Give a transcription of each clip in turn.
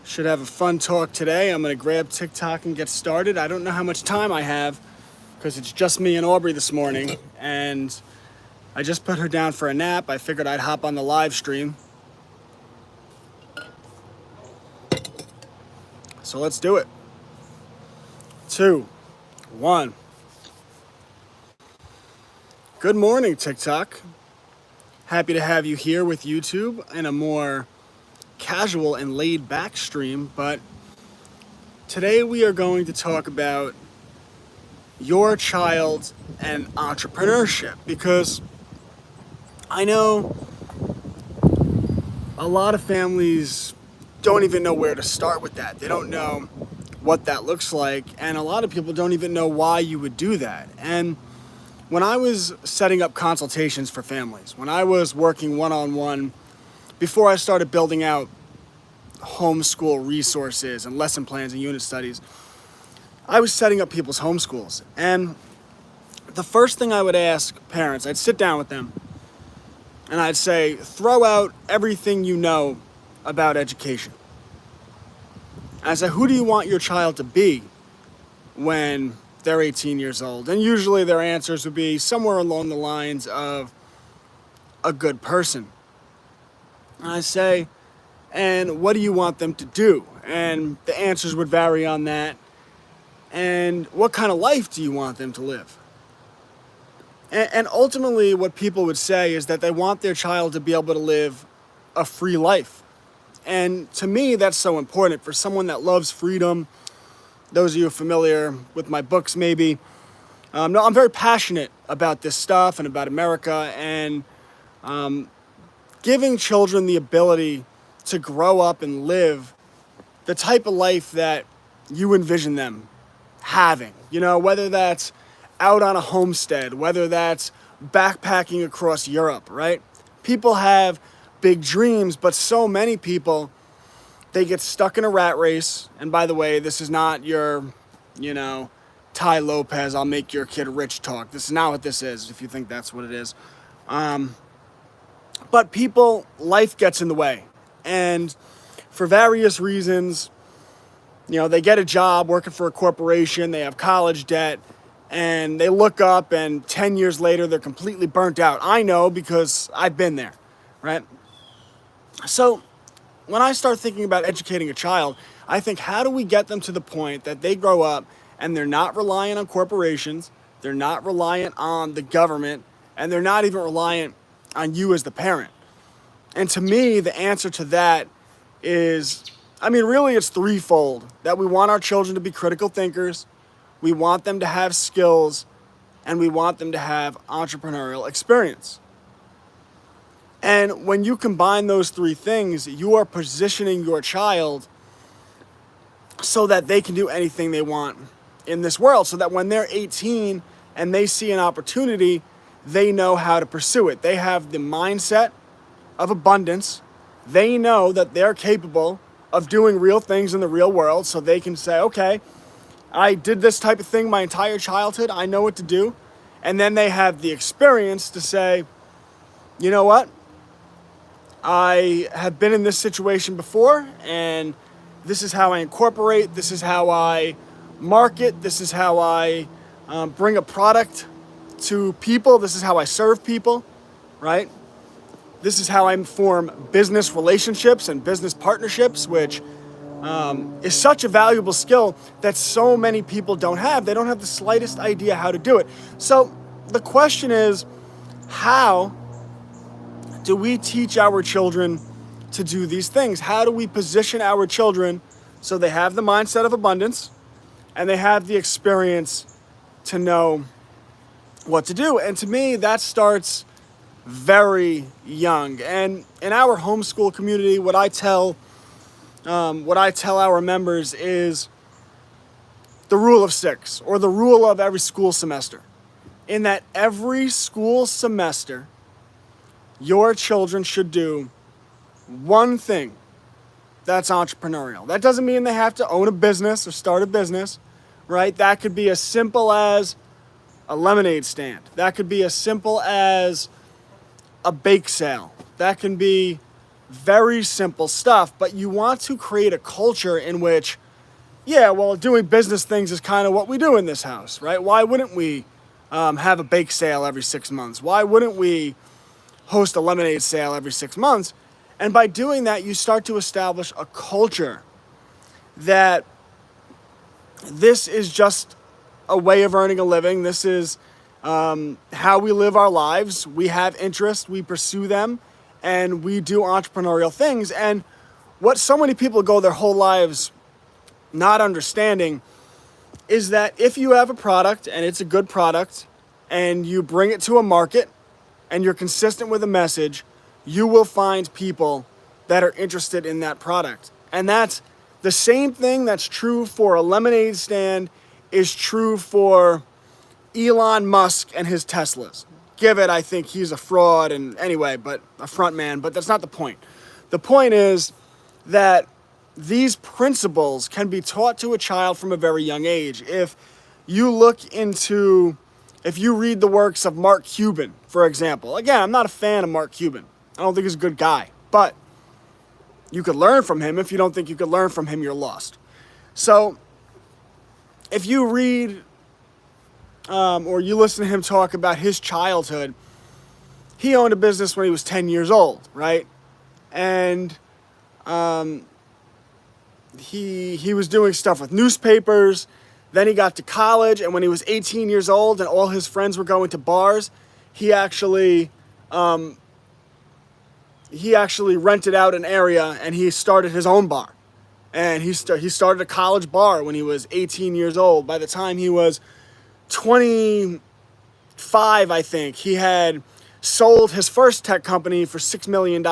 Should have a fun talk today. I'm going to grab TikTok and get started. I don't know how much time I have because it's just me and Aubrey this morning, and I just put her down for a nap. I figured I'd hop on the live stream. So let's do it. 2, 1. Good morning, TikTok. Happy to have you here with YouTube in a more casual and laid back stream, but today we are going to talk about your child and entrepreneurship, because I know a lot of families don't even know where to start with that. They don't know what that looks like, and a lot of people don't even know why you would do that. And when I was setting up consultations for families, when I was working one-on-one, before I started building out homeschool resources and lesson plans and unit studies, I was setting up people's homeschools. And the first thing I would ask parents, I'd sit down with them and I'd say, throw out everything you know about education. I said, who do you want your child to be when they're 18 years old? And usually their answers would be somewhere along the lines of a good person. And I say, and what do you want them to do? And the answers would vary on that. And what kind of life do you want them to live? And ultimately what people would say is that they want their child to be able to live a free life. And to me, that's so important for someone that loves freedom. Those of you familiar with my books, maybe. No, I'm very passionate about this stuff and about America, and giving children the ability to grow up and live the type of life that you envision them having. You know, whether that's out on a homestead, whether that's backpacking across Europe, right? People have big dreams, but so many people, they get stuck in a rat race. And by the way, this is not your, Ty Lopez, I'll make your kid rich talk. This is not what this is, if you think that's what it is. But people, life gets in the way. And for various reasons, they get a job working for a corporation, they have college debt, and they look up and 10 years later, they're completely burnt out. I know because I've been there, right? So when I start thinking about educating a child, I think, how do we get them to the point that they grow up and they're not reliant on corporations, they're not reliant on the government, and they're not even reliant on you as the parent? And to me, the answer to that is, really it's threefold. That we want our children to be critical thinkers, we want them to have skills, and we want them to have entrepreneurial experience. And when you combine those three things, you are positioning your child so that they can do anything they want in this world, so that when they're 18 and they see an opportunity, they know how to pursue it. They have the mindset of abundance. They know that they're capable of doing real things in the real world, so they can say, okay, I did this type of thing my entire childhood, I know what to do. And then they have the experience to say, you know what? I have been in this situation before, and this is how I incorporate, this is how I market, this is how I bring a product to people, this is how I serve people, right? This is how I form business relationships and business partnerships, which is such a valuable skill that so many people don't have. They don't have the slightest idea how to do it. So the question is, how do we teach our children to do these things? How do we position our children so they have the mindset of abundance and they have the experience to know what to do? And to me, that starts very young. And in our homeschool community, what I tell our members is the rule of 6, or the rule of every school semester. In that every school semester, your children should do one thing that's entrepreneurial. That doesn't mean they have to own a business or start a business, right? That could be as simple as a lemonade stand. That could be as simple as a bake sale. That can be Very simple stuff, but you want to create a culture in which, yeah, well, doing business things is kind of what we do in this house, right? Why wouldn't we have a bake sale every 6 months? Why wouldn't we host a lemonade sale every 6 months? And by doing that, you start to establish a culture that this is just a way of earning a living. This is how we live our lives. We have interests, we pursue them, and we do entrepreneurial things. And what so many people go their whole lives not understanding is that if you have a product and it's a good product and you bring it to a market and you're consistent with a message, you will find people that are interested in that product. And that's the same thing that's true for a lemonade stand is true for Elon Musk and his Teslas. Give it, I think he's a fraud and anyway, but a front man, but that's not the point. The point is that these principles can be taught to a child from a very young age. If you read the works of Mark Cuban, for example, again, I'm not a fan of Mark Cuban. I don't think he's a good guy, but you could learn from him. If you don't think you could learn from him, you're lost. So if you read or you listen to him talk about his childhood, he owned a business when he was 10 years old, right? And he was doing stuff with newspapers. Then he got to college, and when he was 18 years old and all his friends were going to bars, he actually rented out an area and he started his own bar. And he started a college bar when he was 18 years old. By the time he was 25, I think, he had sold his first tech company for $6 million.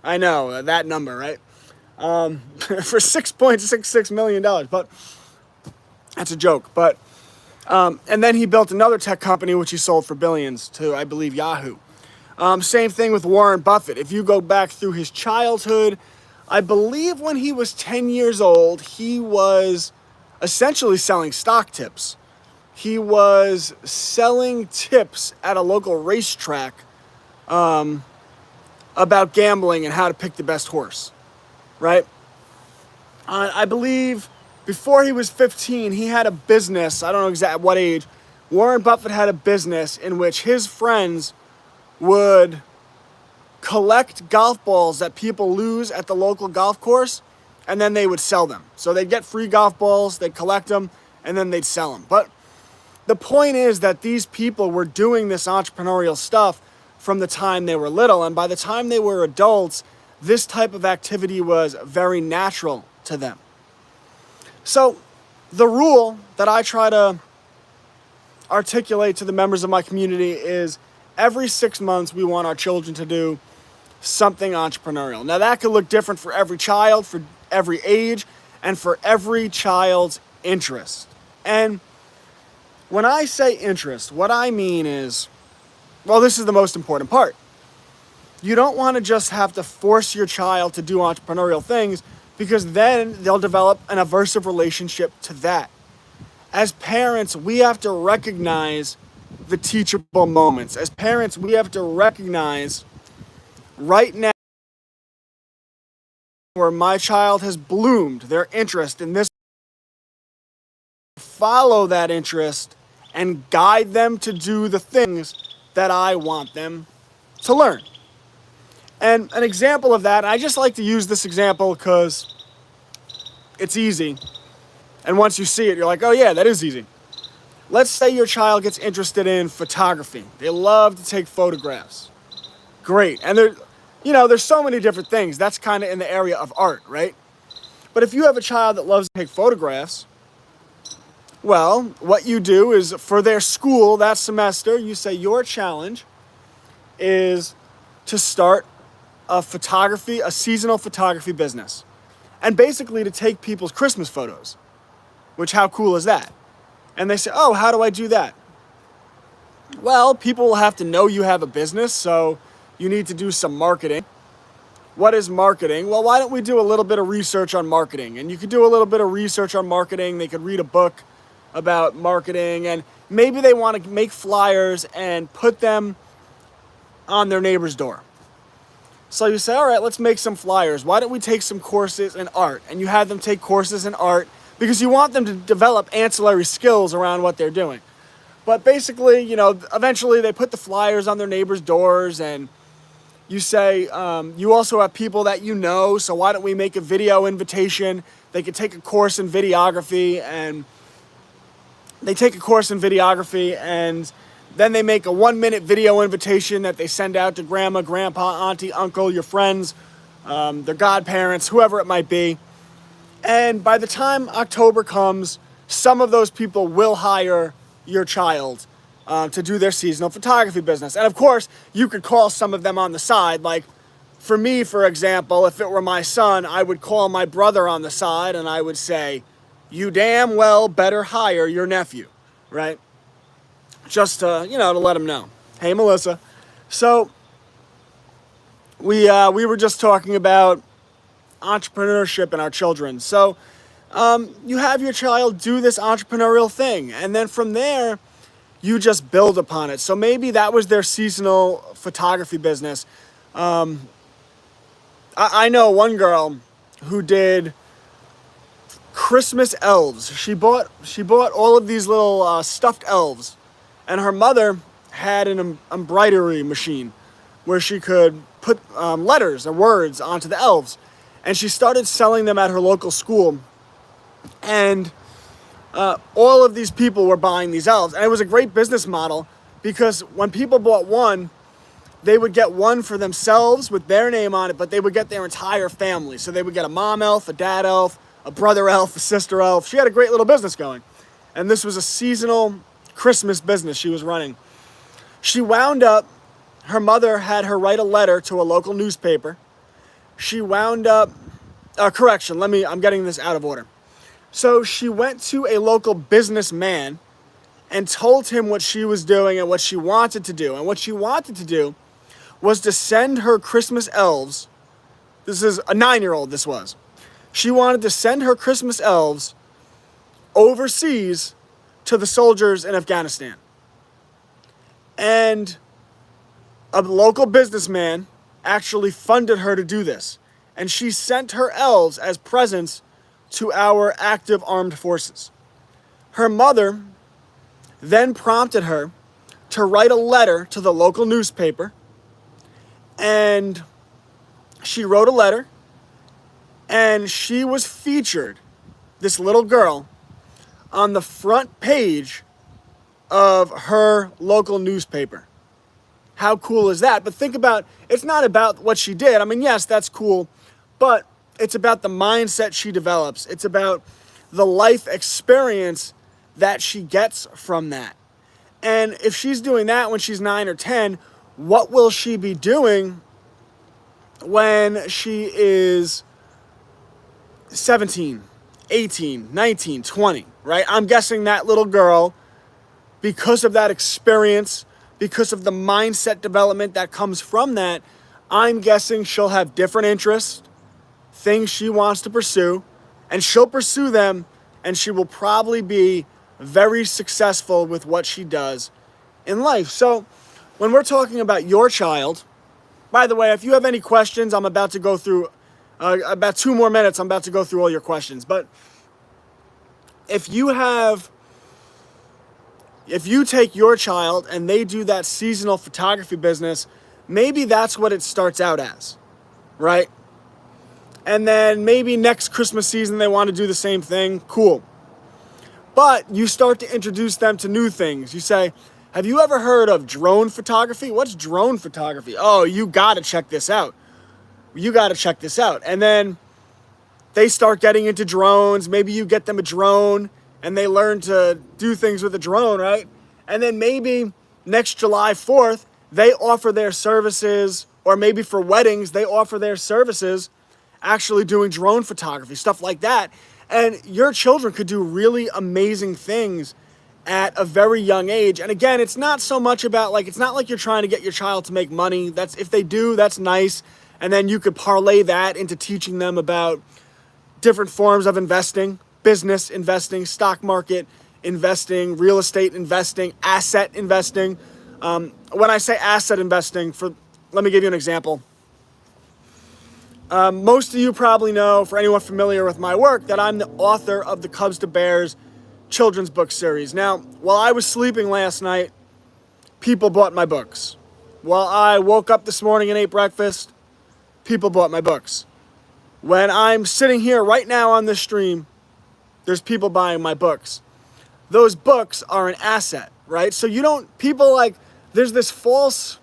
I know, that number, right? For $6.66 million, but that's a joke. But and then he built another tech company, which he sold for billions to, I believe, Yahoo. Same thing with Warren Buffett. If you go back through his childhood, I believe when he was 10 years old, he was essentially selling stock tips. He was selling tips at a local racetrack about gambling and how to pick the best horse, right? I believe before he was 15, he had a business. I don't know exactly what age. Warren Buffett had a business in which his friends would collect golf balls that people lose at the local golf course, and then they would sell them. So they'd get free golf balls, they'd collect them, and then they'd sell them. But the point is that these people were doing this entrepreneurial stuff from the time they were little, and by the time they were adults, this type of activity was very natural to them. So the rule that I try to articulate to the members of my community is every 6 months we want our children to do something entrepreneurial. Now that could look different for every child, for every age, and for every child's interest. And when I say interest, what I mean is, well, this is the most important part. You don't want to just have to force your child to do entrepreneurial things, because then they'll develop an aversive relationship to that. As parents, we have to recognize the teachable moments. As parents, we have to recognize right now where my child has bloomed their interest in this. Follow that interest and guide them to do the things that I want them to learn. And an example of that, and I just like to use this example because it's easy. And once you see it, you're like, oh yeah, that is easy. Let's say your child gets interested in photography. They love to take photographs. Great. And there's so many different things. That's kind of in the area of art, right? But if you have a child that loves to take photographs, well, what you do is for their school that semester, you say your challenge is to start a seasonal photography business. And basically to take people's Christmas photos, which how cool is that? And they say, oh, how do I do that? Well, people will have to know you have a business, so you need to do some marketing. What is marketing? Well, why don't we do a little bit of research on marketing? And you could do a little bit of research on marketing. They could read a book about marketing, and maybe they want to make flyers and put them on their neighbor's door. So you say, all right, let's make some flyers. Why don't we take some courses in art? And you have them take courses in art because you want them to develop ancillary skills around what they're doing. But basically, eventually they put the flyers on their neighbors' doors, and you say, you also have people that you know, so why don't we make a video invitation? They could take a course in videography, and then they make a 1-minute video invitation that they send out to grandma, grandpa, auntie, uncle, your friends, their godparents, whoever it might be. And by the time October comes, some of those people will hire your child to do their seasonal photography business. And of course, you could call some of them on the side. Like for me, for example, if it were my son, I would call my brother on the side and I would say, you damn well better hire your nephew, right? Just to let him know. Hey, Melissa. So we were just talking about entrepreneurship and our children. So you have your child do this entrepreneurial thing, and then from there, you just build upon it. So maybe that was their seasonal photography business. I know one girl who did Christmas elves. She bought all of these little stuffed elves, and her mother had an embroidery machine where she could put letters or words onto the elves, and she started selling them at her local school. And all of these people were buying these elves, and it was a great business model because when people bought one, they would get one for themselves with their name on it, but they would get their entire family. So they would get a mom elf, a dad elf, a brother elf, a sister elf. She had a great little business going, and this was a seasonal Christmas business she was running. She wound up, her mother had her write a letter to a local newspaper. She wound up, I'm getting this out of order. So she went to a local businessman and told him what she was doing and what she wanted to do. And what she wanted to do was to send her Christmas elves. This is a 9-year-old, this was. She wanted to send her Christmas elves overseas to the soldiers in Afghanistan. And a local businessman actually funded her to do this. And she sent her elves as presents to our active armed forces. Her mother then prompted her to write a letter to the local newspaper, and she wrote a letter, and she was featured, this little girl, on the front page of her local newspaper. How cool is that? But think about, it's not about what she did. I mean, yes, that's cool, but it's about the mindset she develops. It's about the life experience that she gets from that. And if she's doing that when she's 9 or 10, what will she be doing when she is 17, 18, 19, 20, right? I'm guessing that little girl, because of that experience, because of the mindset development that comes from that, I'm guessing she'll have different interests, things she wants to pursue, and she'll pursue them, and she will probably be very successful with what she does in life. So when we're talking about your child, by the way, if you have any questions, I'm about to go through about 2 more minutes. I'm about to go through all your questions. But if you take your child and they do that seasonal photography business, maybe that's what it starts out as, right? And then maybe next Christmas season they want to do the same thing. Cool. But you start to introduce them to new things. You say, have you ever heard of drone photography? What's drone photography? Oh, you got to check this out. You got to check this out. And then they start getting into drones. Maybe you get them a drone and they learn to do things with a drone, right? And then maybe next July 4th, they offer their services, or maybe for weddings, they offer their services actually doing drone photography, stuff like that. And your children could do really amazing things at a very young age. And again, it's not so much about it's not like you're trying to get your child to make money. If they do, that's nice. And then you could parlay that into teaching them about different forms of investing, business investing, stock market investing, real estate investing, asset investing. When I say asset investing, let me give you an example. Most of you probably know, for anyone familiar with my work, that I'm the author of the Cubs to Bears children's book series. Now, while I was sleeping last night, people bought my books. While I woke up this morning and ate breakfast, people bought my books. When I'm sitting here right now on this stream, there's people buying my books. Those books are an asset, right? So there's this false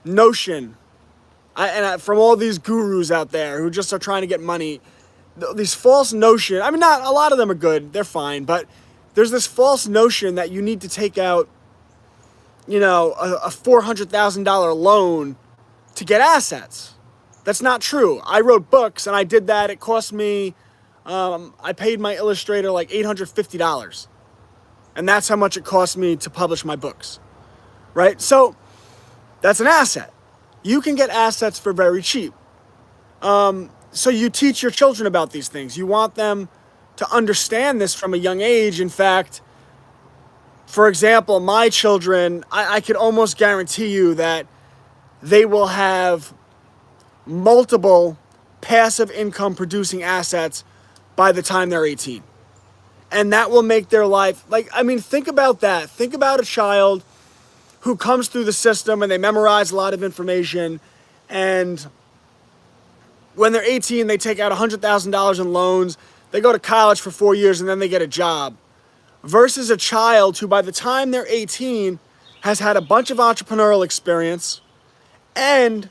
notion, from all these gurus out there who just are trying to get money, these false notion, not a lot of them are good, they're fine, but there's this false notion that you need to take out, a $400,000 loan to get assets. That's not true. I wrote books and I did that. It cost me, I paid my illustrator like $850. And that's how much it cost me to publish my books, right? So that's an asset. You can get assets for very cheap. So you teach your children about these things. You want them to understand this from a young age. In fact, for example, my children, I could almost guarantee you that they will have multiple passive income producing assets by the time they're 18. And that will make their life, think about that. Think about a child who comes through the system and they memorize a lot of information, and when they're 18, they take out $100,000 in loans, they go to college for 4 years, and then they get a job. Versus a child who, by the time they're 18, has had a bunch of entrepreneurial experience, and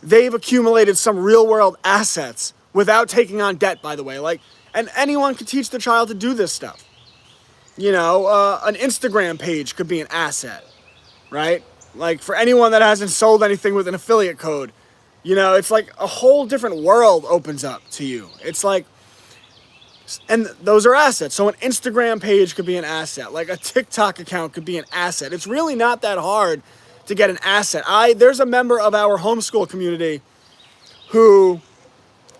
they've accumulated some real-world assets without taking on debt, by the way. And anyone can teach their child to do this stuff. An Instagram page could be an asset, right? For anyone that hasn't sold anything with an affiliate code, it's like a whole different world opens up to you. And those are assets. So an Instagram page could be an asset. Like a TikTok account could be an asset. It's really not that hard to get an asset. There's a member of our homeschool community who,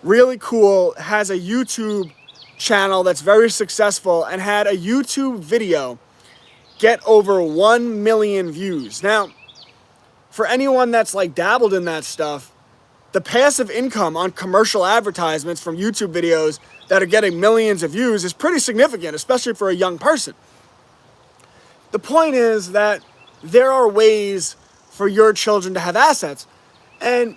really cool, has a YouTube channel that's very successful and had a YouTube video get over 1 million views. Now, for anyone that's dabbled in that stuff, the passive income on commercial advertisements from YouTube videos that are getting millions of views is pretty significant, especially for a young person. The point is that there are ways for your children to have assets, and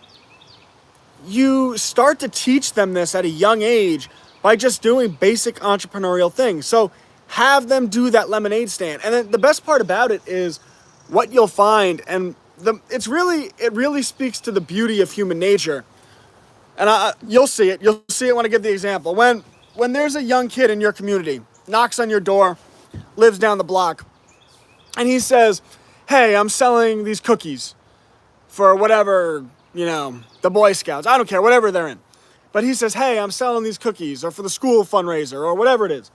you start to teach them this at a young age by just doing basic entrepreneurial things. So have them do that lemonade stand. And then the best part about it is what you'll find, and it really speaks to the beauty of human nature. And you'll see it. You'll see it when I give the example. When there's a young kid in your community, knocks on your door, lives down the block, and he says, "Hey, I'm selling these cookies for whatever, the Boy Scouts. I don't care, whatever they're in." But he says, "Hey, I'm selling these cookies," or for the school fundraiser, or whatever it is.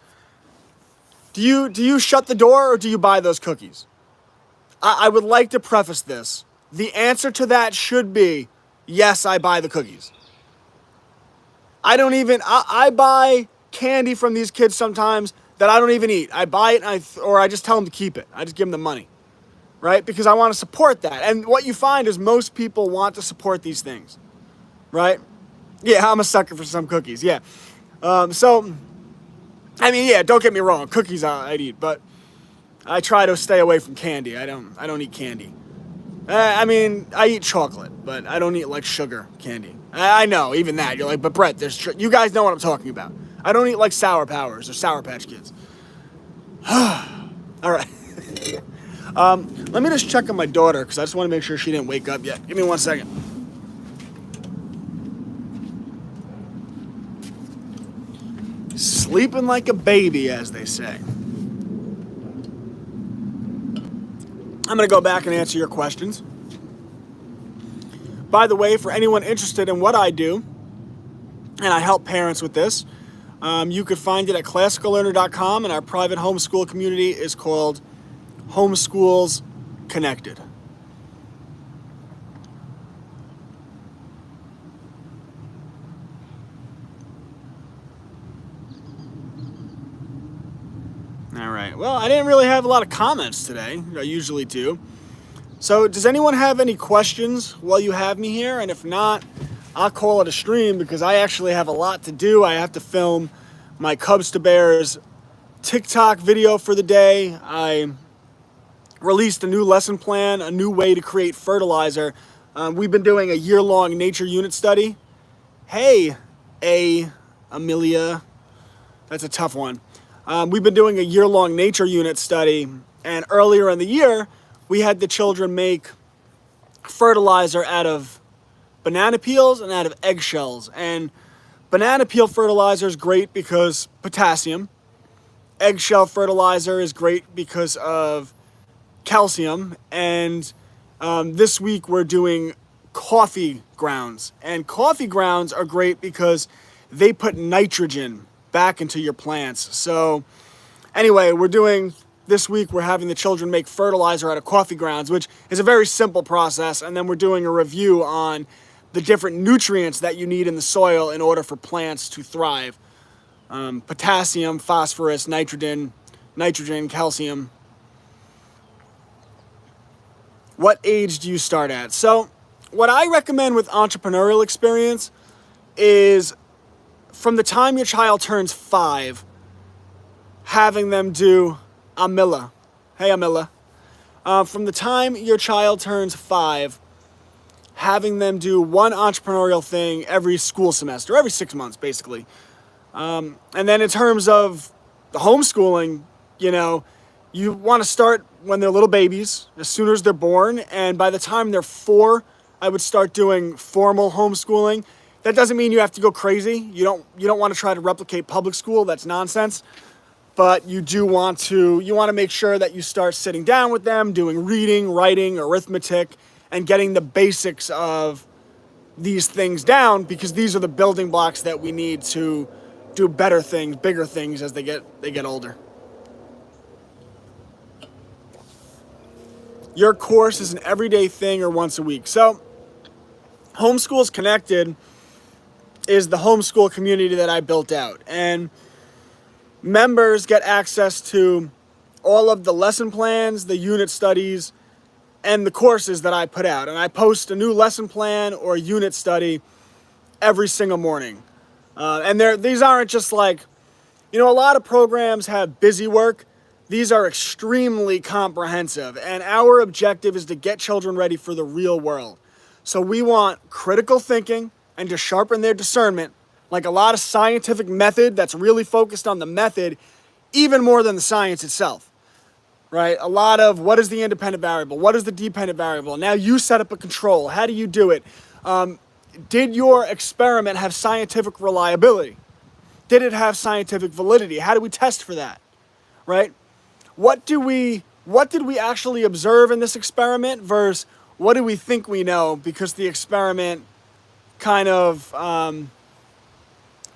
Do you shut the door, or do you buy those cookies? I would like to preface this. The answer to that should be, yes, I buy the cookies. I buy candy from these kids sometimes that I don't even eat. I buy it or I just tell them to keep it. I just give them the money, right? Because I want to support that. And what you find is most people want to support these things, right? Yeah, I'm a sucker for some cookies, yeah. Don't get me wrong, cookies I'd eat, but I try to stay away from candy. I don't eat candy. I eat chocolate, but I don't eat sugar candy. I know, even that. You're like, but Brett, you guys know what I'm talking about. I don't eat Sour Powers or Sour Patch Kids. All right. Let me just check on my daughter because I just want to make sure she didn't wake up yet. Give me 1 second. Sleeping like a baby, as they say. I'm going to go back and answer your questions. By the way, for anyone interested in what I do, and I help parents with this, you could find it at classicallearner.com, and our private homeschool community is called Homeschools Connected. All right. Well, I didn't really have a lot of comments today. I usually do. So does anyone have any questions while you have me here? And if not, I'll call it a stream because I actually have a lot to do. I have to film my Cubs to Bears TikTok video for the day. I released a new lesson plan, a new way to create fertilizer. We've been doing a year-long nature unit study. Hey, Amelia, that's a tough one. We've been doing a year-long nature unit study, and earlier in the year, we had the children make fertilizer out of banana peels and out of eggshells. And banana peel fertilizer is great because potassium. Eggshell fertilizer is great because of calcium. And this week we're doing coffee grounds. And coffee grounds are great because they put nitrogen back into your plants. So anyway, this week we're having the children make fertilizer out of coffee grounds, which is a very simple process. And then we're doing a review on the different nutrients that you need in the soil in order for plants to thrive. Potassium, phosphorus, nitrogen, calcium. What age do you start at? So what I recommend with entrepreneurial experience is from the time your child turns 5, having them do Amila. Hey, Amila. From the time your child turns 5, having them do one entrepreneurial thing every school semester, every 6 months, basically. And then in terms of the homeschooling, you want to start when they're little babies, as soon as they're born. And by the time they're 4, I would start doing formal homeschooling. That doesn't mean you have to go crazy. You don't want to try to replicate public school. That's nonsense. But you want to make sure that you start sitting down with them, doing reading, writing, arithmetic, and getting the basics of these things down, because these are the building blocks that we need to do better things, bigger things as they get older. Your course is an everyday thing or once a week. So Homeschools Connected is the homeschool community that I built out. And members get access to all of the lesson plans, the unit studies, and the courses that I put out. And I post a new lesson plan or unit study every single morning. And these aren't just like, a lot of programs have busy work. These are extremely comprehensive. And our objective is to get children ready for the real world. So we want critical thinking and to sharpen their discernment, like a lot of scientific method that's really focused on the method, even more than the science itself. Right? A lot of what is the independent variable? What is the dependent variable? Now you set up a control. How do you do it? Did your experiment have scientific reliability? Did it have scientific validity? How do we test for that? Right? What did we actually observe in this experiment versus what do we think we know because the experiment kind of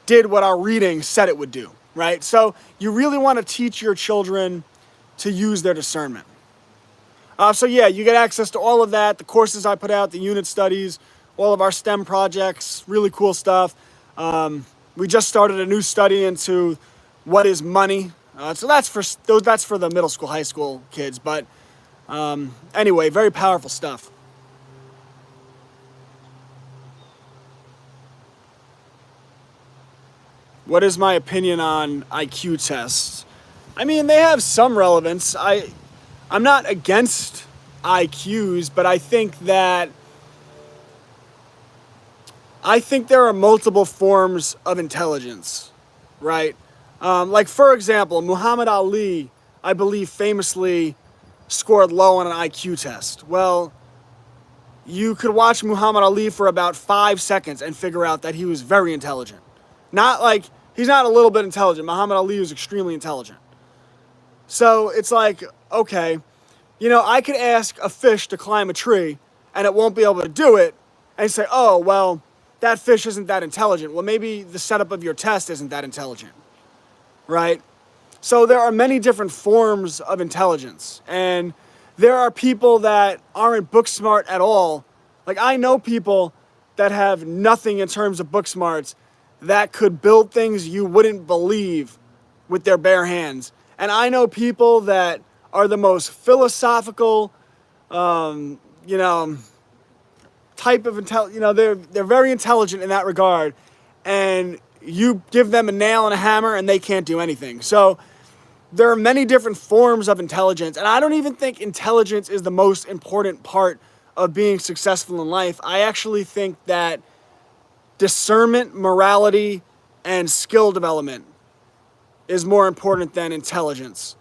did what our reading said it would do, right? So you really want to teach your children to use their discernment. So yeah, you get access to all of that, the courses I put out, the unit studies, all of our STEM projects, really cool stuff. We just started a new study into what is money. So that's for the middle school, high school kids. But anyway, very powerful stuff. What is my opinion on IQ tests? I mean, they have some relevance. I'm not against IQs, but I think there are multiple forms of intelligence, right? Like, for example, Muhammad Ali, I believe, famously scored low on an IQ test. Well, you could watch Muhammad Ali for about 5 seconds and figure out that he was very intelligent. Not like, he's not a little bit intelligent. Muhammad Ali was extremely intelligent. So it's like, okay, I could ask a fish to climb a tree and it won't be able to do it and say, oh, well, that fish isn't that intelligent. Well, maybe the setup of your test isn't that intelligent, right? So there are many different forms of intelligence, and there are people that aren't book smart at all. Like, I know people that have nothing in terms of book smarts that could build things you wouldn't believe with their bare hands. And I know people that are the most philosophical, type type of they're very intelligent in that regard, and you give them a nail and a hammer and they can't do anything. So there are many different forms of intelligence, and I don't even think intelligence is the most important part of being successful in life. I actually think that discernment, morality, and skill development is more important than intelligence.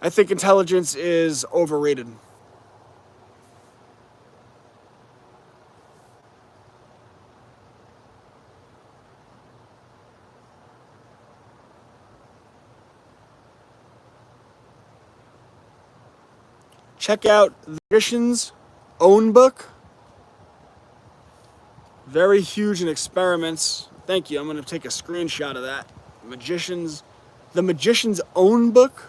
I think intelligence is overrated. Check out the Magician's Own Book. Very huge in experiments. Thank you. I'm going to take a screenshot of that. The Magician's Own Book.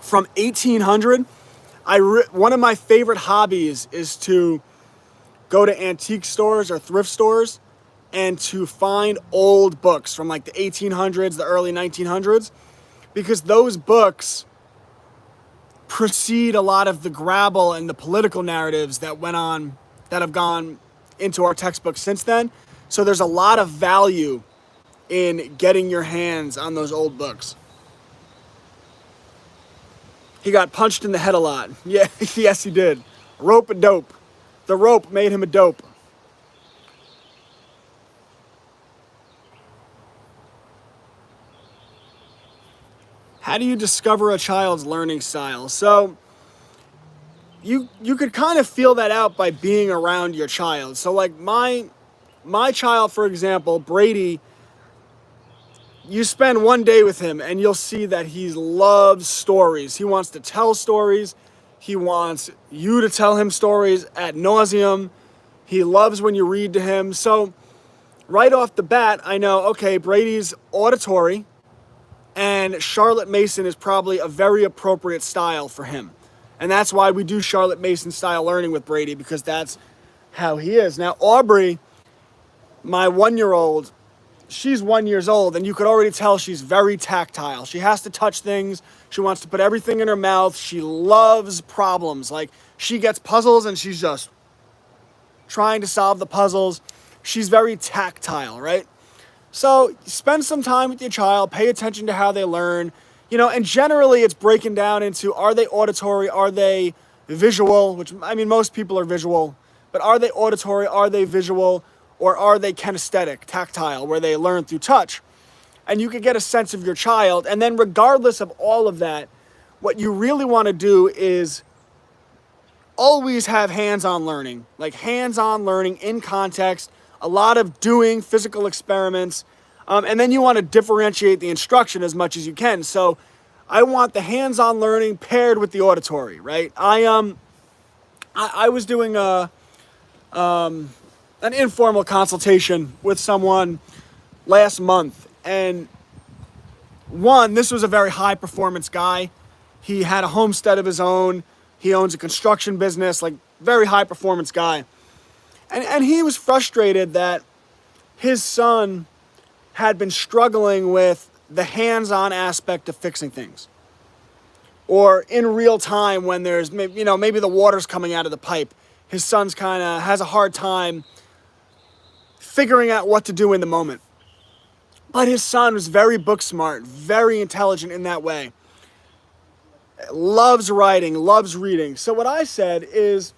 From 1800. One of my favorite hobbies is to go to antique stores or thrift stores and to find old books from like the 1800s, the early 1900s, because those books precede a lot of the grabble and the political narratives that have gone into our textbooks since then. So there's a lot of value in getting your hands on those old books. He got punched in the head a lot. Yeah, yes he did. Rope a dope. The rope made him a dope. How do you discover a child's learning style? So you could kind of feel that out by being around your child. So like my child, for example, Brady, you spend one day with him and you'll see that he loves stories. He wants to tell stories. He wants you to tell him stories ad nauseum. He loves when you read to him. So right off the bat, I know, okay, Brady's auditory, and Charlotte Mason is probably a very appropriate style for him. And that's why we do Charlotte Mason style learning with Brady, because that's how he is. Now, Aubrey, my 1-year-old, she's 1 year old, and you could already tell she's very tactile. She has to touch things. She wants to put everything in her mouth. She loves problems. Like, she gets puzzles and she's just trying to solve the puzzles. She's very tactile, right? So spend some time with your child, pay attention to how they learn, and generally it's breaking down into, are they auditory, are they visual, which, I mean, most people are visual, but are they auditory, are they visual, or are they kinesthetic, tactile, where they learn through touch? And you can get a sense of your child, and then regardless of all of that, what you really want to do is always have hands-on learning, like hands-on learning in context, a lot of doing physical experiments, and then you want to differentiate the instruction as much as you can. So I want the hands-on learning paired with the auditory, right? I was doing an informal consultation with someone last month, and this was a very high-performance guy. He had a homestead of his own. He owns a construction business, like very high-performance guy. And he was frustrated that his son had been struggling with the hands-on aspect of fixing things. Or in real time when there's, maybe the water's coming out of the pipe. His son's kind of has a hard time figuring out what to do in the moment. But his son was very book smart, very intelligent in that way. Loves writing, loves reading. So what I said is,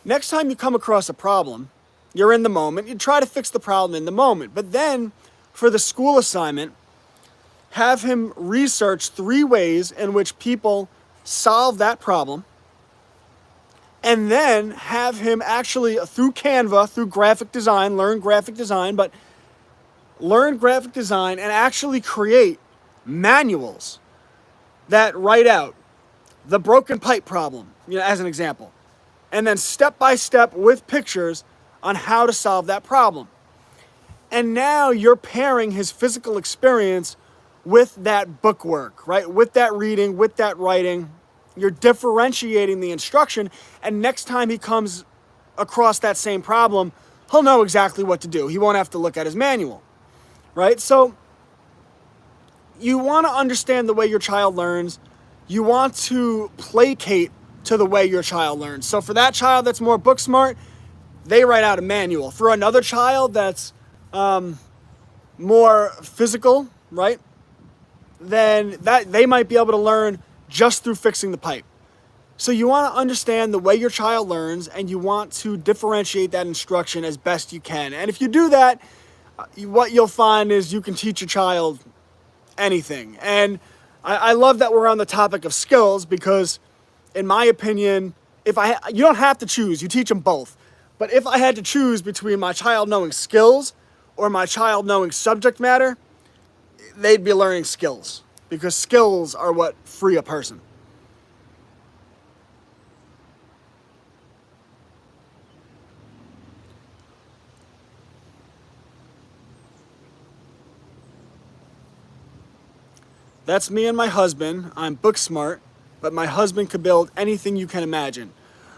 next time you come across a problem, you're in the moment, you try to fix the problem in the moment. But then, for the school assignment, have him research 3 ways in which people solve that problem, and then have him actually, through Canva, through graphic design, learn graphic design and actually create manuals that write out the broken pipe problem, as an example. And then step by step with pictures on how to solve that problem. And now you're pairing his physical experience with that book work, right? With that reading, with that writing. You're differentiating the instruction, and next time he comes across that same problem, he'll know exactly what to do. He won't have to look at his manual, right? So you want to understand the way your child learns. You want to placate to the way your child learns. So for that child that's more book smart, they write out a manual. For another child that's more physical, right? Then that they might be able to learn just through fixing the pipe. So you want to understand the way your child learns, and you want to differentiate that instruction as best you can. And if you do that, what you'll find is you can teach your child anything. And I love that we're on the topic of skills, because in my opinion, you don't have to choose, you teach them both. But if I had to choose between my child knowing skills or my child knowing subject matter, they'd be learning skills, because skills are what free a person. That's me and my husband. I'm book smart, but my husband could build anything you can imagine.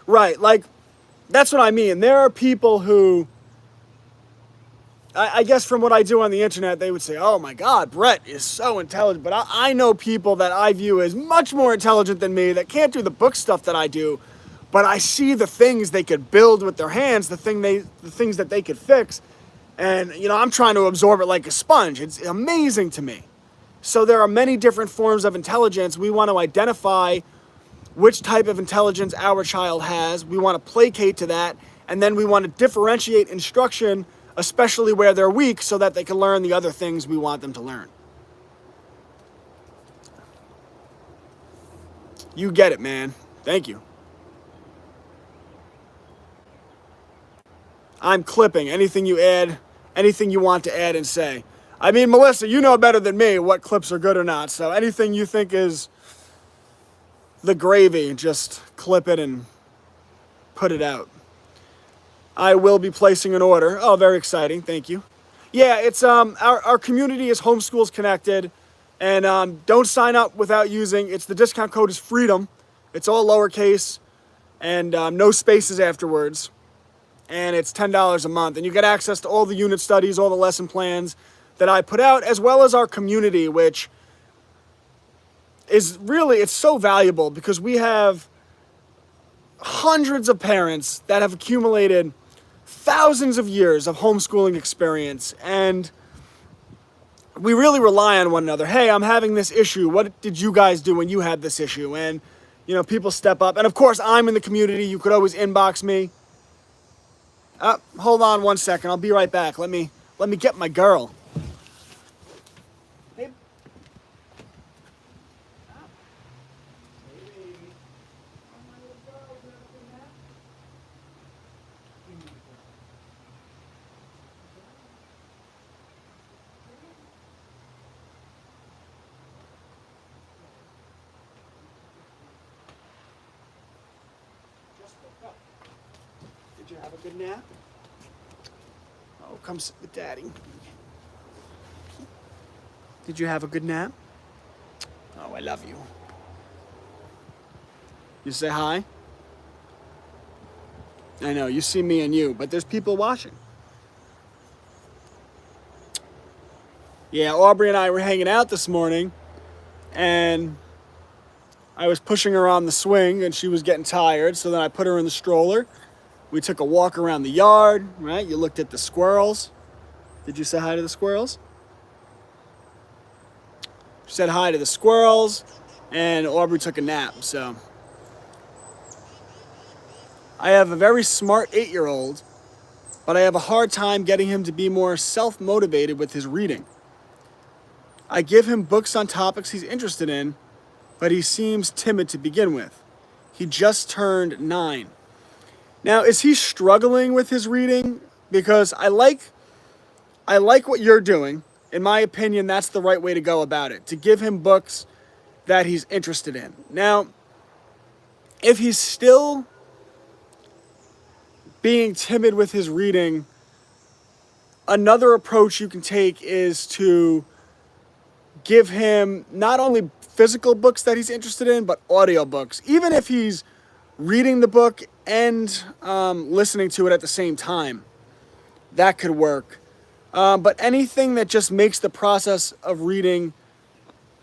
Right, like, that's what I mean. There are people who, I guess from what I do on the internet, they would say, oh my God, Brett is so intelligent. But I know people that I view as much more intelligent than me that can't do the book stuff that I do, but I see the things they could build with their hands, the things that they could fix. And, I'm trying to absorb it like a sponge. It's amazing to me. So there are many different forms of intelligence. We want to identify which type of intelligence our child has. We want to placate to that. And then we want to differentiate instruction, especially where they're weak, so that they can learn the other things we want them to learn. You get it, man. Thank you. I'm clipping. Anything you add, anything you want to add and say. I mean, Melissa, you know better than me what clips are good or not. So anything you think is the gravy, just clip it and put it out. I will be placing an order. Oh, very exciting. Thank you. Yeah, it's our community is Homeschools Connected, and don't sign up without using. The discount code is FREEDOM. It's all lowercase and no spaces afterwards, and it's $10 a month, and you get access to all the unit studies, all the lesson plans that I put out, as well as our community, which is really, it's so valuable because we have hundreds of parents that have accumulated thousands of years of homeschooling experience, and we really rely on one another. Hey, I'm having this issue. What did you guys do when you had this issue? And, people step up. And of course, I'm in the community. You could always inbox me. Hold on one second. I'll be right back. Let me get my girl. Hey. Did you have a good nap? Oh, come sit with Daddy. Did you have a good nap? Oh, I love you. You say hi? I know, you see me and you, but there's people watching. Yeah, Aubrey and I were hanging out this morning, and I was pushing her on the swing, and she was getting tired, so then I put her in the stroller. We took a walk around the yard, right? You looked at the squirrels. Did you say hi to the squirrels? Said hi to the squirrels, and Aubrey took a nap, so. I have a very smart 8-year-old, but I have a hard time getting him to be more self-motivated with his reading. I give him books on topics he's interested in, but he seems timid to begin with. He just turned 9. Now, is he struggling with his reading? Because I like what you're doing. In my opinion, that's the right way to go about it, to give him books that he's interested in. Now, if he's still being timid with his reading, another approach you can take is to give him not only physical books that he's interested in, but audio books. Even if he's reading the book and listening to it at the same time, that could work. But anything that just makes the process of reading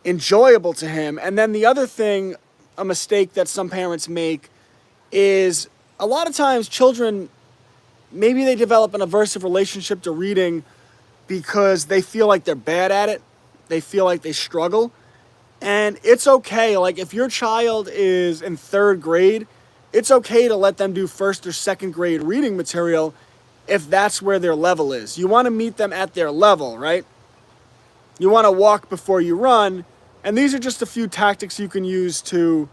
enjoyable to him. And then the other thing, a mistake that some parents make, is a lot of times children, maybe they develop an aversive relationship to reading because they feel like they're bad at it. They feel like they struggle. And it's okay. Like if your child is in 3rd grade, it's okay to let them do 1st or 2nd grade reading material if that's where their level is. You want to meet them at their level, right? You want to walk before you run. And these are just a few tactics you can use to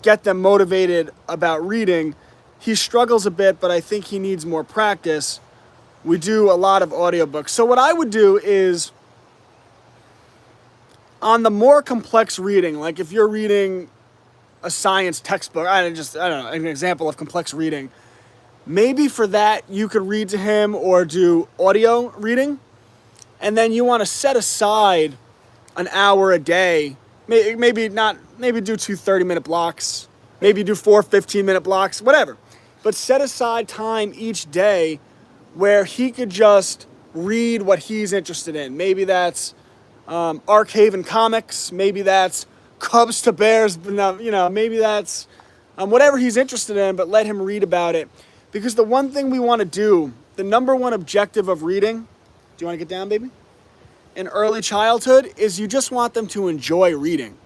get them motivated about reading. He struggles a bit, but I think he needs more practice. We do a lot of audiobooks. So what I would do is, on the more complex reading, like if you're reading a science textbook, I don't know, an example of complex reading, maybe for that you could read to him or do audio reading. And then you want to set aside an hour a day, maybe do 2 30-minute blocks, maybe do 4 15-minute blocks, whatever. But set aside time each day where he could just read what he's interested in. Maybe that's Arkhaven comics, maybe that's Cubs to Bears, maybe that's whatever he's interested in, but let him read about it. Because the one thing we want to do, the number one objective of reading, do you want to get down, baby? In early childhood is you just want them to enjoy reading,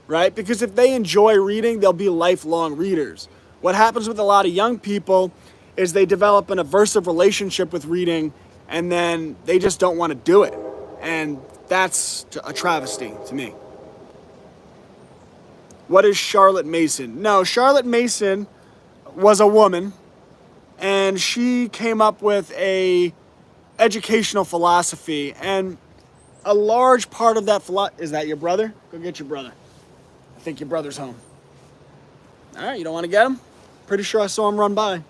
right? Because if they enjoy reading, they'll be lifelong readers. What happens with a lot of young people is they develop an aversive relationship with reading and then they just don't want to do it. And that's a travesty to me. What is Charlotte Mason? No, Charlotte Mason was a woman and she came up with a educational philosophy, and a large part of that is that your brother? Go get your brother. I think your brother's home. All right, you don't want to get him? Pretty sure I saw him run by.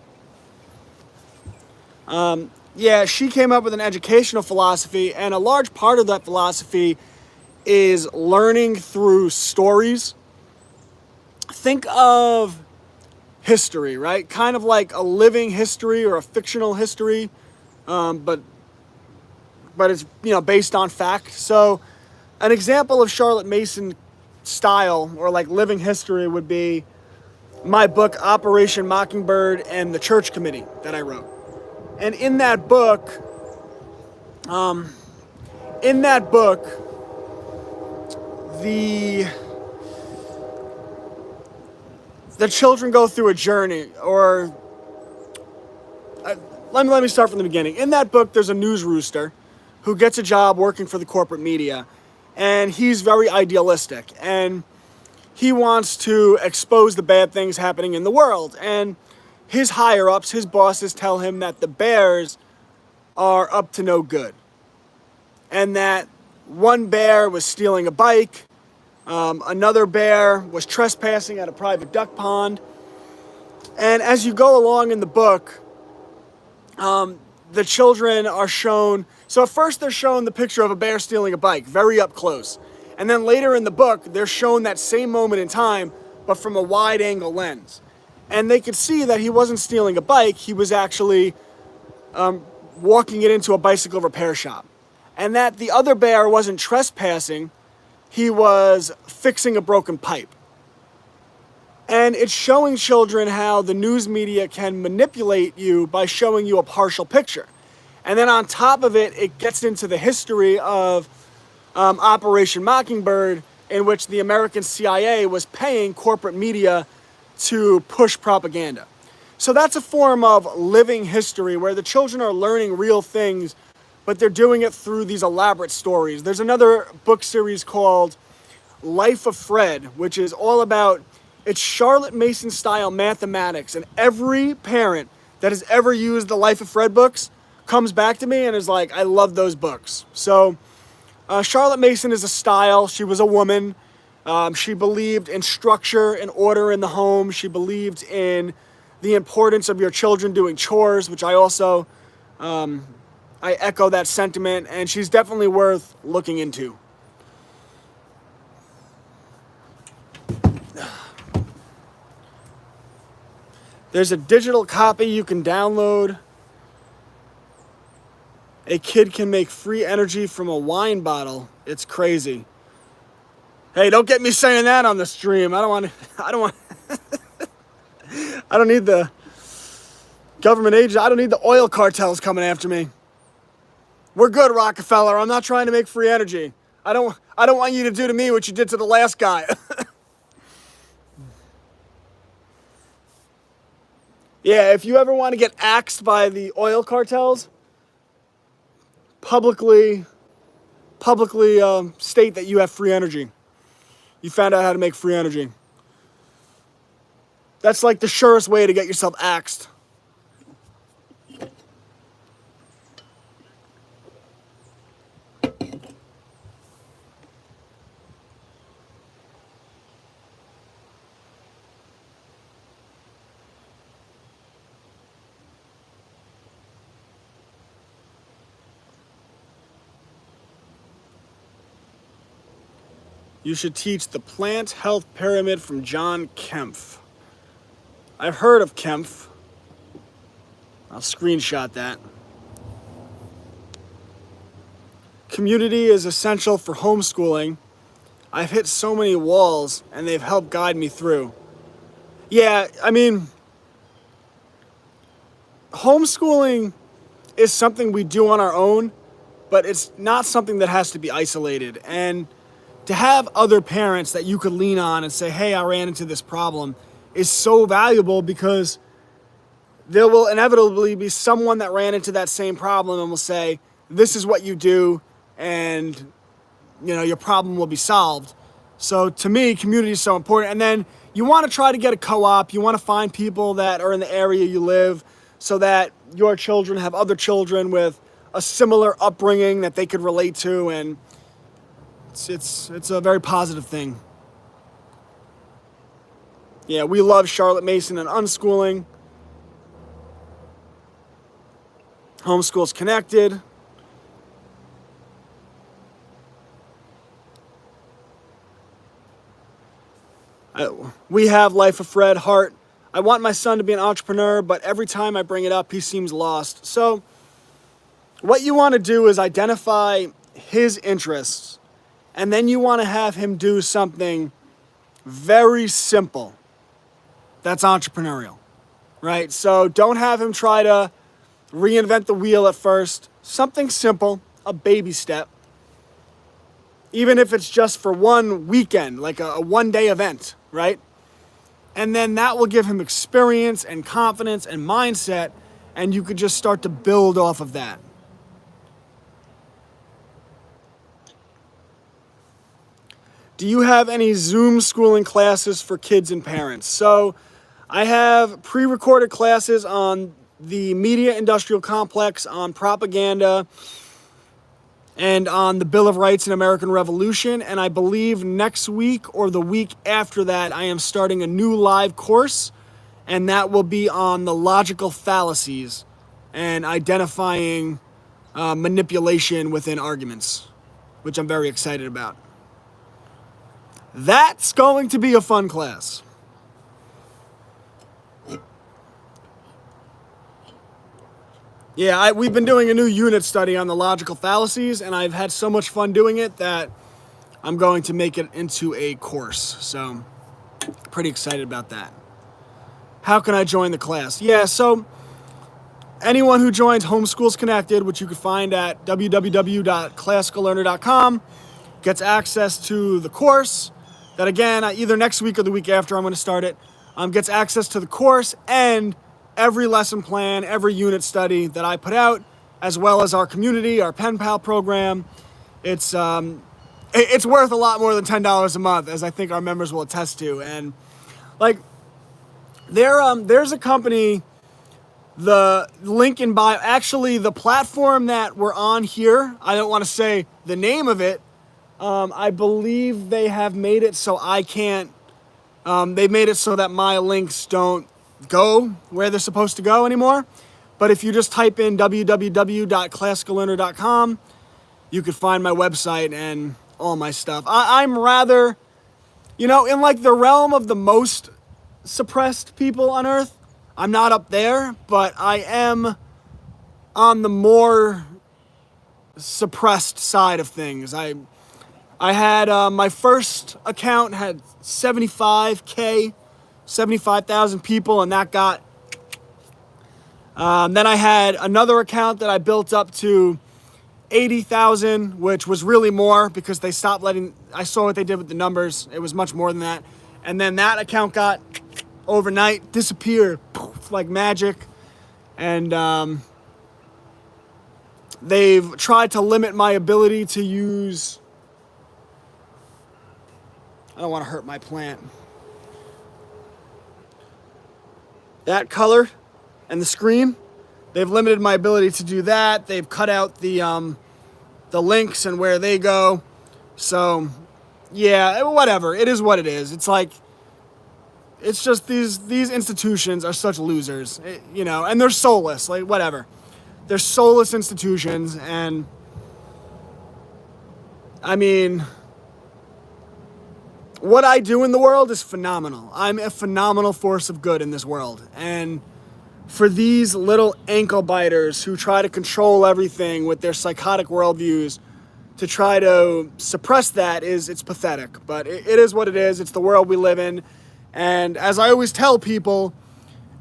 Yeah, she came up with an educational philosophy, and a large part of that philosophy is learning through stories. Think of history, right? Kind of like a living history or a fictional history, but it's based on fact. So an example of Charlotte Mason style or like living history would be my book Operation Mockingbird and the Church Committee that I wrote. And in that book, the children go through a journey, or let me start from the beginning. In that book, there's a news rooster who gets a job working for the corporate media, and he's very idealistic, and he wants to expose the bad things happening in the world. And his higher-ups, his bosses, tell him that the bears are up to no good, and that one bear was stealing a bike, another bear was trespassing at a private duck pond. And as you go along in the book, the children are shown, so at first they're shown the picture of a bear stealing a bike, very up close. And then later in the book, they're shown that same moment in time, but from a wide angle lens. And they could see that he wasn't stealing a bike, he was actually walking it into a bicycle repair shop. And that the other bear wasn't trespassing, he was fixing a broken pipe. And it's showing children how the news media can manipulate you by showing you a partial picture. And then on top of it, it gets into the history of Operation Mockingbird, in which the American CIA was paying corporate media to push propaganda. So that's a form of living history where the children are learning real things, but they're doing it through these elaborate stories. There's another book series called Life of Fred, which is all about, it's Charlotte Mason style mathematics, and every parent that has ever used the Life of Fred books comes back to me and is like, I love those books. So Charlotte Mason is a style. She was a woman. She believed in structure and order in the home. She believed in the importance of your children doing chores, which I also, I echo that sentiment, and she's definitely worth looking into. There's a digital copy you can download. A kid can make free energy from a wine bottle. It's crazy. Hey, don't get me saying that on the stream. I don't need the government agent. I don't need the oil cartels coming after me. We're good, Rockefeller. I'm not trying to make free energy. I don't want you to do to me what you did to the last guy. Yeah, if you ever want to get axed by the oil cartels, publicly state that you have free energy. You found out how to make free energy. That's like the surest way to get yourself axed. You should teach the plant health pyramid from John Kempf. I've heard of Kempf. I'll screenshot that. Community is essential for homeschooling. I've hit so many walls and they've helped guide me through. Yeah, I mean, homeschooling is something we do on our own, but it's not something that has to be isolated. And to have other parents that you could lean on and say, hey, I ran into this problem, is so valuable, because there will inevitably be someone that ran into that same problem and will say, this is what you do, and your problem will be solved. So to me, community is so important. And then you want to try to get a co-op. You want to find people that are in the area you live so that your children have other children with a similar upbringing that they could relate to, and it's a very positive thing. Yeah, we love Charlotte Mason and unschooling. Homeschools Connected. We have Life of Fred Hart. I want my son to be an entrepreneur, but every time I bring it up, he seems lost. So what you want to do is identify his interests, and then you want to have him do something very simple that's entrepreneurial, right? So don't have him try to reinvent the wheel at first. Something simple, a baby step. Even if it's just for one weekend, like a one-day event, right? And then that will give him experience and confidence and mindset, and you could just start to build off of that. Do you have any Zoom schooling classes for kids and parents? So I have pre-recorded classes on the media industrial complex, on propaganda, and on the Bill of Rights and American Revolution. And I believe next week or the week after that, I am starting a new live course, and that will be on the logical fallacies and identifying manipulation within arguments, which I'm very excited about. That's going to be a fun class. Yeah, we've been doing a new unit study on the logical fallacies, and I've had so much fun doing it that I'm going to make it into a course. So, pretty excited about that. How can I join the class? Yeah, so anyone who joins Homeschools Connected, which you can find at www.classicallearner.com, gets access to the course. That again, either next week or the week after I'm going to start it, gets access to the course and every lesson plan, every unit study that I put out, as well as our community, our Pen Pal program. It's worth a lot more than $10 a month, as I think our members will attest to. And like, there's a company, the link in bio, actually the platform that we're on here, I don't want to say the name of it. I believe they have made it so I can't, they've made it so that my links don't go where they're supposed to go anymore. But if you just type in www.classicallearner.com, you can find my website and all my stuff. I'm rather, in like the realm of the most suppressed people on earth, I'm not up there, but I am on the more suppressed side of things. I had my first account had 75K, 75,000 people, and that got. Then I had another account that I built up to 80,000, which was really more because they stopped letting. I saw what they did with the numbers. It was much more than that. And then that account got overnight disappeared, poof, like magic. And they've tried to limit my ability to use. I don't want to hurt my plant. That color and the screen, they've limited my ability to do that. They've cut out the links and where they go. So, yeah, whatever. It is what it is. It's like, it's just these institutions are such losers, and they're soulless. Like, whatever. They're soulless institutions, and I mean, what I do in the world is phenomenal. I'm a phenomenal force of good in this world. And for these little ankle biters who try to control everything with their psychotic worldviews, to try to suppress that it's pathetic. But it is what it is. It's the world we live in. And as I always tell people,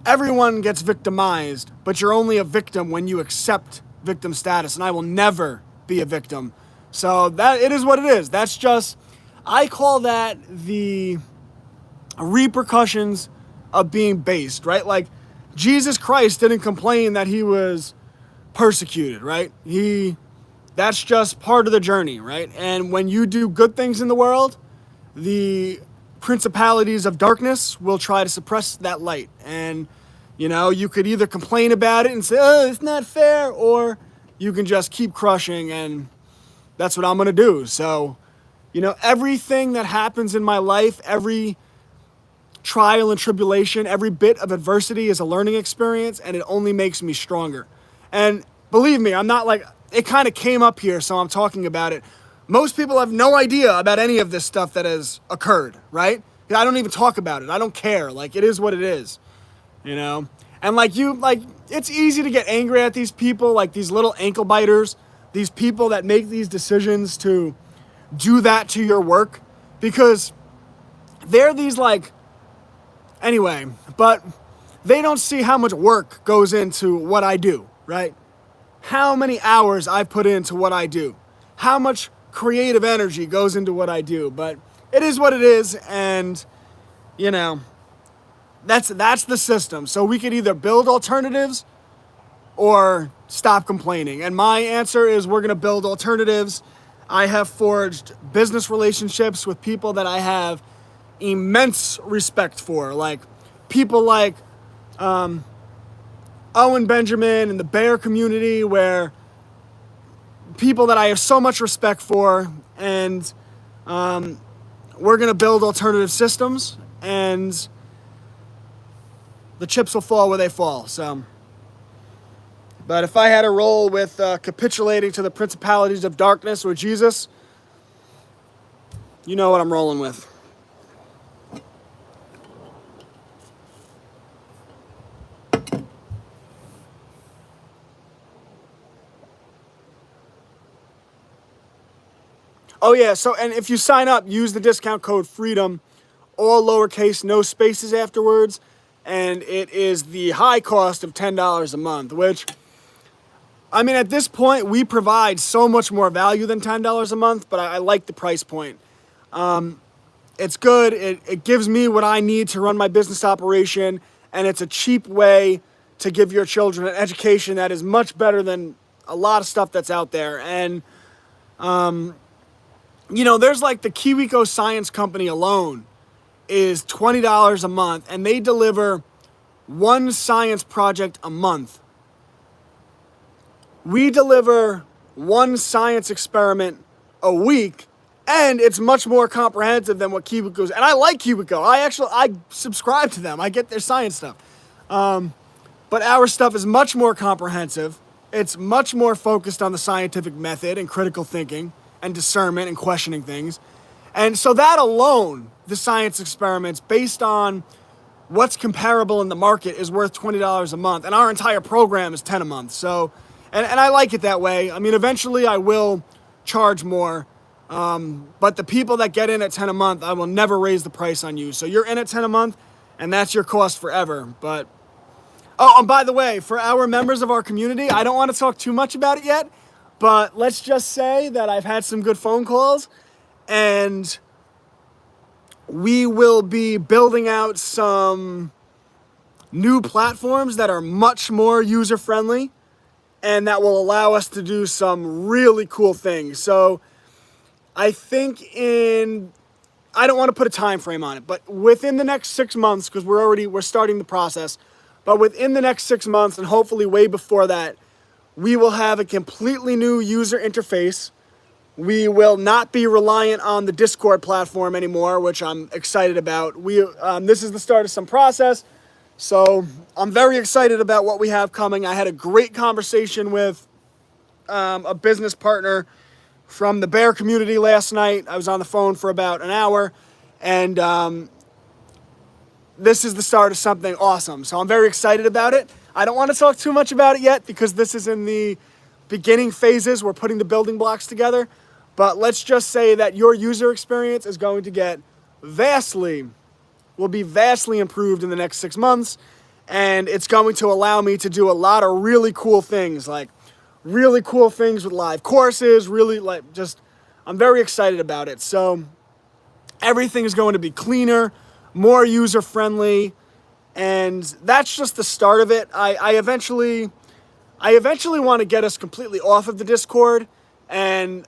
everyone gets victimized, but you're only a victim when you accept victim status. And I will never be a victim. So that it is what it is. That's just, I call that the repercussions of being based, right? Like, Jesus Christ didn't complain that he was persecuted, right? That's just part of the journey, right? And when you do good things in the world, the principalities of darkness will try to suppress that light. And, you could either complain about it and say, oh, it's not fair, or you can just keep crushing, and that's what I'm going to do. So, everything that happens in my life, every trial and tribulation, every bit of adversity is a learning experience, and it only makes me stronger. And believe me, I'm not like, it kind of came up here, so I'm talking about it. Most people have no idea about any of this stuff that has occurred, right? I don't even talk about it. I don't care. Like, it is what it is, And it's easy to get angry at these people, like these little ankle biters, these people that make these decisions to do that to your work, because they're these anyway, but they don't see how much work goes into what I do, right? How many hours I put into what I do, how much creative energy goes into what I do. But it is what it is, and that's the system. So we could either build alternatives or stop complaining. And my answer is we're going to build alternatives. I have forged business relationships with people that I have immense respect for, like people like Owen Benjamin and the Bear community, where people that I have so much respect for, and we're going to build alternative systems, and the chips will fall where they fall. So, but if I had a role with capitulating to the principalities of darkness or Jesus, you know what I'm rolling with. Oh yeah, so, and if you sign up, use the discount code FREEDOM, all lowercase, no spaces afterwards, and it is the high cost of $10 a month, which, I mean, at this point, we provide so much more value than $10 a month, but I like the price point. It's good, it gives me what I need to run my business operation, and it's a cheap way to give your children an education that is much better than a lot of stuff that's out there. And, there's like the KiwiCo Science Company alone is $20 a month, and they deliver one science project a month. We deliver one science experiment a week, and it's much more comprehensive than what KiwiCo's. And I like KiwiCo. I subscribe to them. I get their science stuff. But our stuff is much more comprehensive. It's much more focused on the scientific method and critical thinking and discernment and questioning things. And so that alone, the science experiments based on what's comparable in the market, is worth $20 a month. And our entire program is $10 a month. So And I like it that way. I mean, eventually I will charge more. But the people that get in at 10 a month, I will never raise the price on you. So you're in at 10 a month, and that's your cost forever. But, oh, and by the way, for our members of our community, I don't want to talk too much about it yet, but let's just say that I've had some good phone calls, and we will be building out some new platforms that are much more user-friendly and that will allow us to do some really cool things. So I think I don't want to put a time frame on it, but within the next 6 months, because we're starting the process, but within the next 6 months and hopefully way before that, we will have a completely new user interface. We will not be reliant on the Discord platform anymore, which I'm excited about. This is the start of some process. So I'm very excited about what we have coming. I had a great conversation with a business partner from the bear community last night. I was on the phone for about an hour, and this is the start of something awesome. So I'm very excited about it. I don't want to talk too much about it yet because this is in the beginning phases. We're putting the building blocks together. But let's just say that your user experience is going to get will be vastly improved in the next 6 months, and it's going to allow me to do a lot of really cool things, like really cool things with live courses, I'm very excited about it. So everything is going to be cleaner, more user-friendly, and that's just the start of it. I eventually want to get us completely off of the Discord, and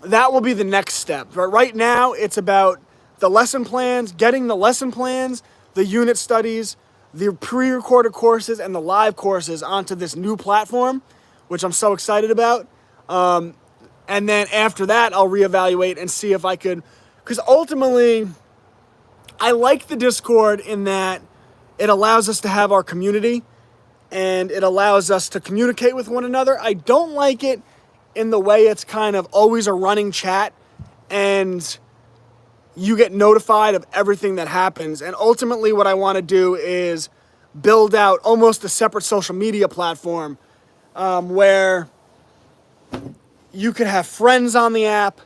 that will be the next step. But right now, it's about the lesson plans, getting the lesson plans, the unit studies, the pre-recorded courses, and the live courses onto this new platform, which I'm so excited about. And then after that, I'll reevaluate and see if I could, because ultimately, I like the Discord in that it allows us to have our community and it allows us to communicate with one another. I don't like it in the way it's kind of always a running chat and you get notified of everything that happens. And ultimately what I want to do is build out almost a separate social media platform where you can have friends on the app,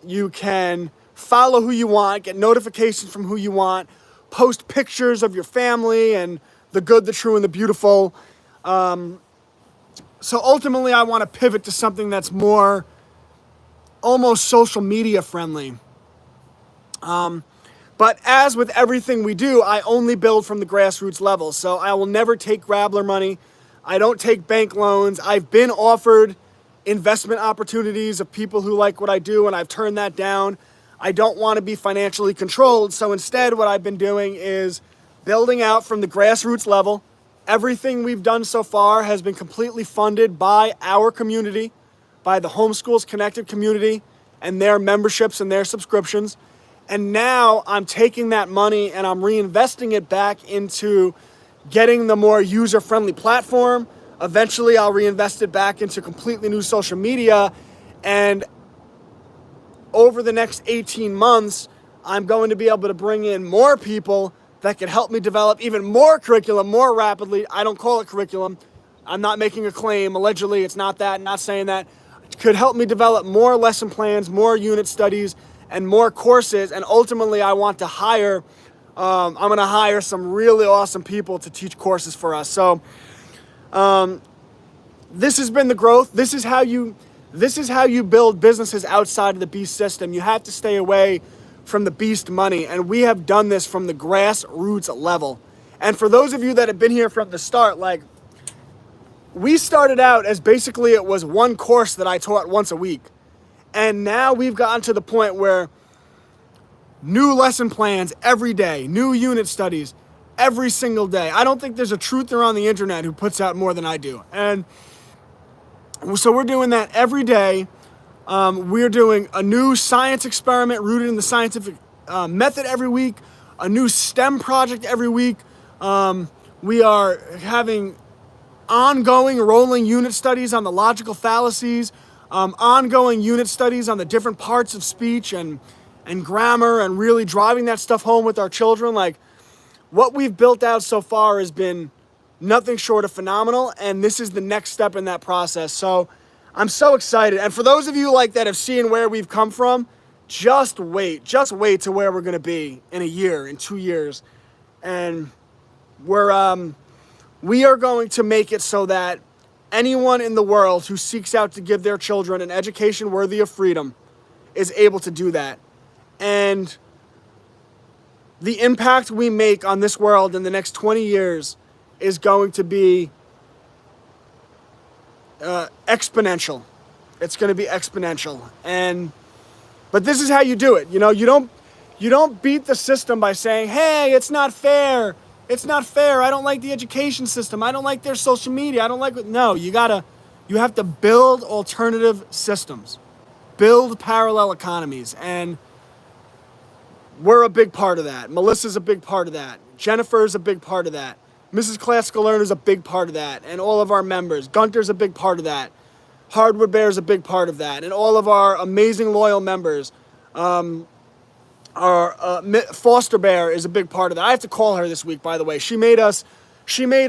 you can follow who you want, get notifications from who you want, post pictures of your family and the good, the true, and the beautiful. So ultimately I want to pivot to something that's more almost social media friendly. But as with everything we do, I only build from the grassroots level. So I will never take Grabbler money. I don't take bank loans. I've been offered investment opportunities of people who like what I do, and I've turned that down. I don't want to be financially controlled. So instead, what I've been doing is building out from the grassroots level. Everything we've done so far has been completely funded by our community, by the Homeschools Connected community and their memberships and their subscriptions. And now I'm taking that money and I'm reinvesting it back into getting the more user-friendly platform. Eventually, I'll reinvest it back into completely new social media. And over the next 18 months, I'm going to be able to bring in more people that can help me develop even more curriculum more rapidly. I don't call it curriculum. I'm not making a claim. Allegedly, it's not that. I'm not saying that. It could help me develop more lesson plans, more unit studies, and more courses. And ultimately, I want to hire, I'm going to hire some really awesome people to teach courses for us. So this has been the growth. This is how you build businesses outside of the Beast system. You have to stay away from the Beast money. And we have done this from the grassroots level. And for those of you that have been here from the start, like, we started out as basically it was one course that I taught once a week. And now we've gotten to the point where new lesson plans every day, new unit studies every single day. I don't think there's a truther on the internet who puts out more than I do. And so we're doing that every day. We're doing a new science experiment rooted in the scientific method every week, a new STEM project every week. We are having ongoing rolling unit studies on the logical fallacies, ongoing unit studies on the different parts of speech and grammar, and really driving that stuff home with our children. Like, what we've built out so far has been nothing short of phenomenal, and this is the next step in that process. So I'm so excited. And for those of you like that have seen where we've come from, just wait to where we're going to be in a year, in 2 years. And we are going to make it so that anyone in the world who seeks out to give their children an education worthy of freedom is able to do that. And the impact we make on this world in the next 20 years is going to be exponential. It's going to be exponential. But this is how you do it. You know, you don't beat the system by saying, hey, it's not fair. It's not fair. I don't like the education system. I don't like their social media. I don't like it. No, you have to build alternative systems, build parallel economies. And we're a big part of that. Melissa's a big part of that. Jennifer's a big part of that. Mrs. Classical Learner's a big part of that. And all of our members. Gunter's a big part of that. Hardwood Bear's a big part of that. And all of our amazing loyal members. Our Foster Bear is a big part of that. I have to call her this week, by the way. She made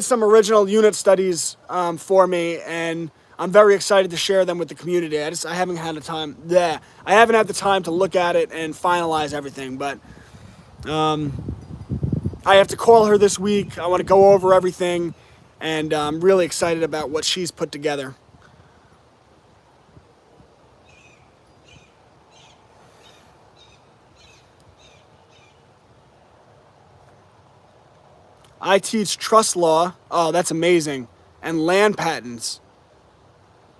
some original unit studies for me, and I'm very excited to share them with the community. I haven't had the time. I haven't had the time to look at it and finalize everything, but I have to call her this week. I want to go over everything, and I'm really excited about what she's put together. I teach trust law. Oh, that's amazing. And land patents.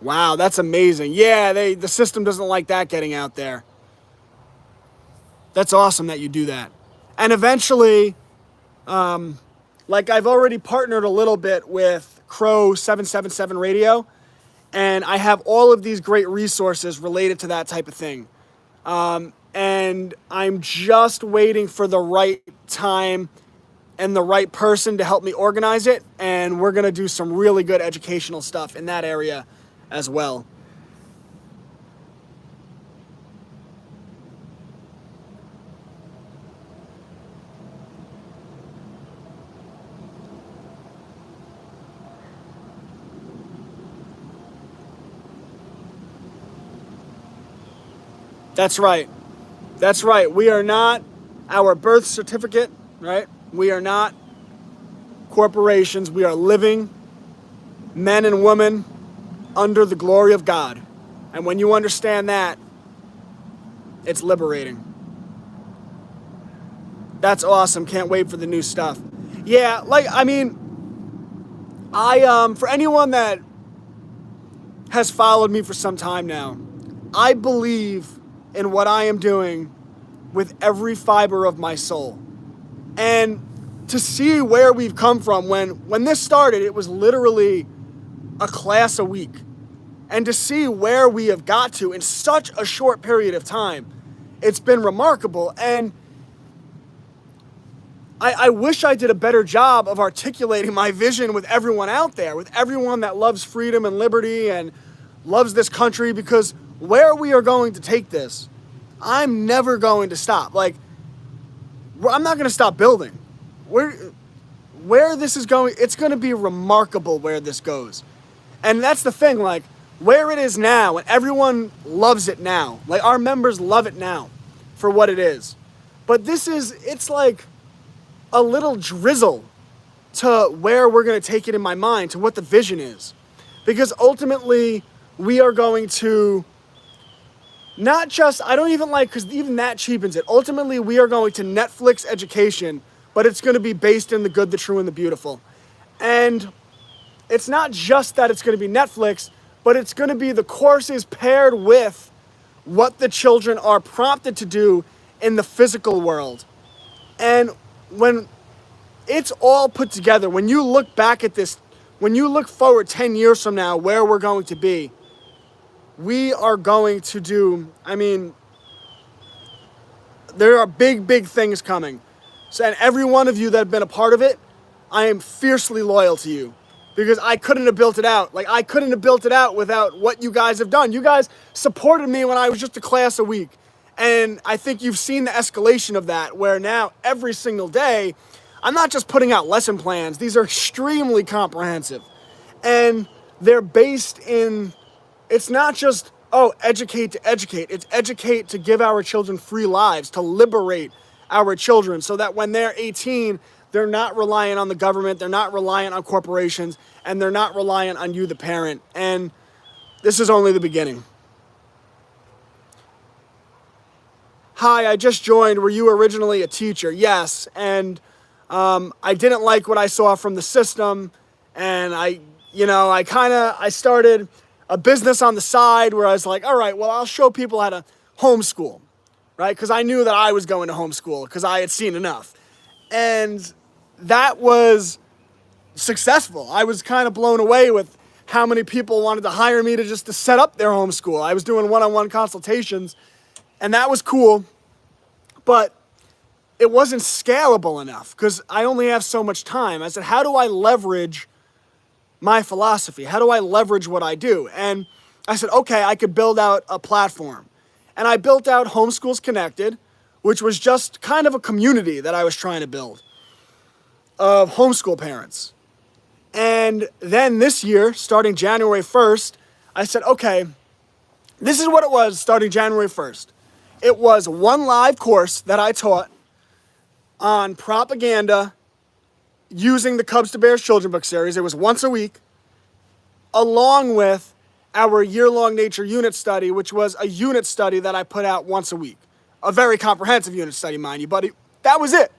Wow, that's amazing. Yeah, the system doesn't like that getting out there. That's awesome that you do that. And eventually, like I've already partnered a little bit with Crow 777 Radio, and I have all of these great resources related to that type of thing. And I'm just waiting for the right time and the right person to help me organize it, and we're going to do some really good educational stuff in that area as well. That's right. That's right. We are not our birth certificate, right? We are not corporations. We are living men and women under the glory of God. And when you understand that, it's liberating. That's awesome. Can't wait for the new stuff. Yeah, for anyone that has followed me for some time now, I believe in what I am doing with every fiber of my soul. And to see where we've come from, when this started, it was literally a class a week. And to see where we have got to in such a short period of time, it's been remarkable. And I wish I did a better job of articulating my vision with everyone out there, with everyone that loves freedom and liberty and loves this country, because where we are going to take this, I'm never going to stop. I'm not going to stop building. Where this is going, it's going to be remarkable where this goes. And that's the thing, where it is now, and everyone loves it now. Our members love it now for what it is. But it's like a little drizzle to where we're going to take it in my mind, to what the vision is. Because ultimately, we are going to not just, I don't even because even that cheapens it. Ultimately, we are going to Netflix education, but it's going to be based in the good, the true, and the beautiful. And it's not just that it's going to be Netflix, but it's going to be the courses paired with what the children are prompted to do in the physical world. And when it's all put together, when you look back at this, when you look forward 10 years from now, where we're going to be, we are going to do, there are big, big things coming. So, and every one of you that have been a part of it, I am fiercely loyal to you, because I couldn't have built it out. I couldn't have built it out without what you guys have done. You guys supported me when I was just a class a week. And I think you've seen the escalation of that, where now every single day I'm not just putting out lesson plans. These are extremely comprehensive. And they're based in, it's not just, oh, educate to educate. It's educate to give our children free lives, to liberate our children so that when they're 18, they're not reliant on the government, they're not reliant on corporations, and they're not reliant on you, the parent. And this is only the beginning. Hi, I just joined. Were you originally a teacher? Yes. And I didn't like what I saw from the system. And I started a business on the side where I was like, all right, well, I'll show people how to homeschool, right? Because I knew that I was going to homeschool because I had seen enough. And that was successful. I was kind of blown away with how many people wanted to hire me to set up their homeschool. I was doing one-on-one consultations, and that was cool, but it wasn't scalable enough because I only have so much time. I said, how do I leverage my philosophy? How do I leverage what I do? And I said, okay, I could build out a platform. And I built out Homeschools Connected, which was just kind of a community that I was trying to build of homeschool parents. And then this year, starting January 1st, I said, okay, this is what it was starting January 1st. It was one live course that I taught on propaganda using the Cubs to Bears children book series. It was once a week, along with our year-long nature unit study, which was a unit study that I put out once a week. A very comprehensive unit study, mind you, but that was it.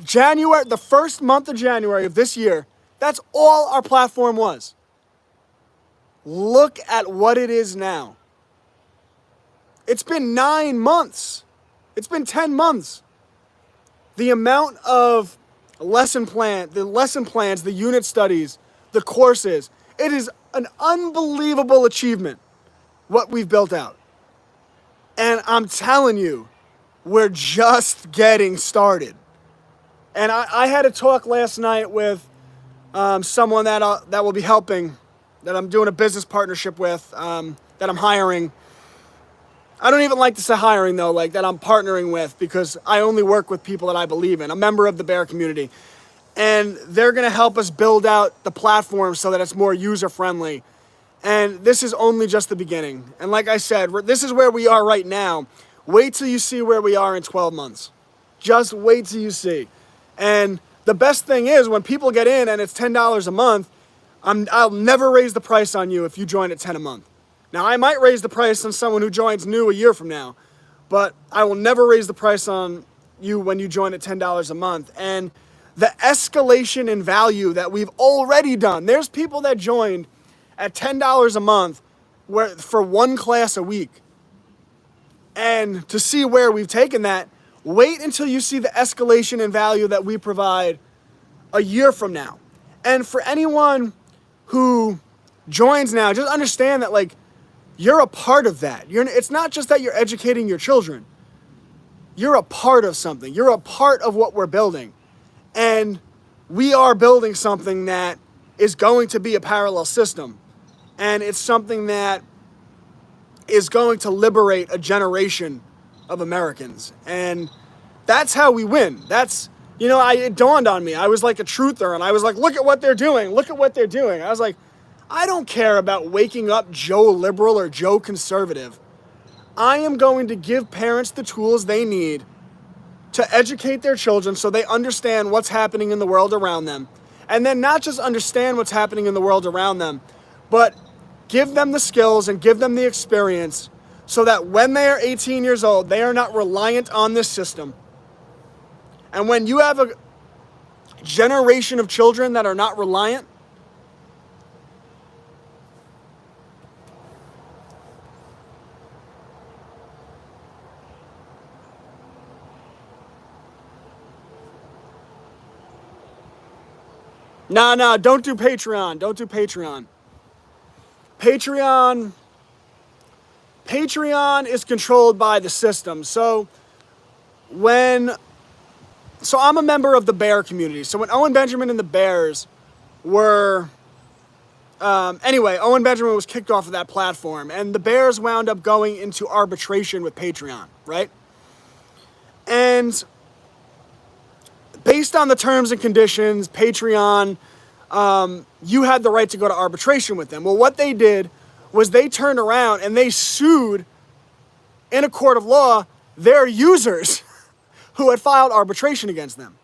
January, the first month of January of this year, that's all our platform was. Look at what it is now. It's been 9 months. It's been 10 months. The amount of the lesson plans, the unit studies, the courses, it is an unbelievable achievement what we've built out. And I'm telling you, we're just getting started. And I had a talk last night with someone that will be helping, that I'm doing a business partnership with, that I'm hiring. I don't even like to say hiring though, like that I'm partnering with, because I only work with people that I believe in, a member of the Bear community. And they're gonna help us build out the platform so that it's more user-friendly. And this is only just the beginning. And like I said, this is where we are right now. Wait till you see where we are in 12 months. Just wait till you see. And the best thing is when people get in and it's $10 a month, I'll never raise the price on you if you join at $10 a month. Now, I might raise the price on someone who joins new a year from now, but I will never raise the price on you when you join at $10 a month. And the escalation in value that we've already done, there's people that joined at $10 a month for one class a week. And to see where we've taken that, wait until you see the escalation in value that we provide a year from now. And for anyone who joins now, just understand that you're a part of that. It's not just that you're educating your children. You're a part of something. You're a part of what we're building. And we are building something that is going to be a parallel system. And it's something that is going to liberate a generation of Americans. And that's how we win. It dawned on me. I was like a truther, and I was like, look at what they're doing. Look at what they're doing. I was like, I don't care about waking up Joe Liberal or Joe Conservative. I am going to give parents the tools they need to educate their children so they understand what's happening in the world around them. And then not just understand what's happening in the world around them, but give them the skills and give them the experience so that when they are 18 years old, they are not reliant on this system. And when you have a generation of children that are not reliant, No, don't do Patreon. Don't do Patreon. Patreon is controlled by the system. So I'm a member of the Bear community. So when Owen Benjamin and the Bears Owen Benjamin was kicked off of that platform, and the Bears wound up going into arbitration with Patreon, right? And based on the terms and conditions, Patreon, you had the right to go to arbitration with them. Well, what they did was they turned around and they sued in a court of law their users who had filed arbitration against them.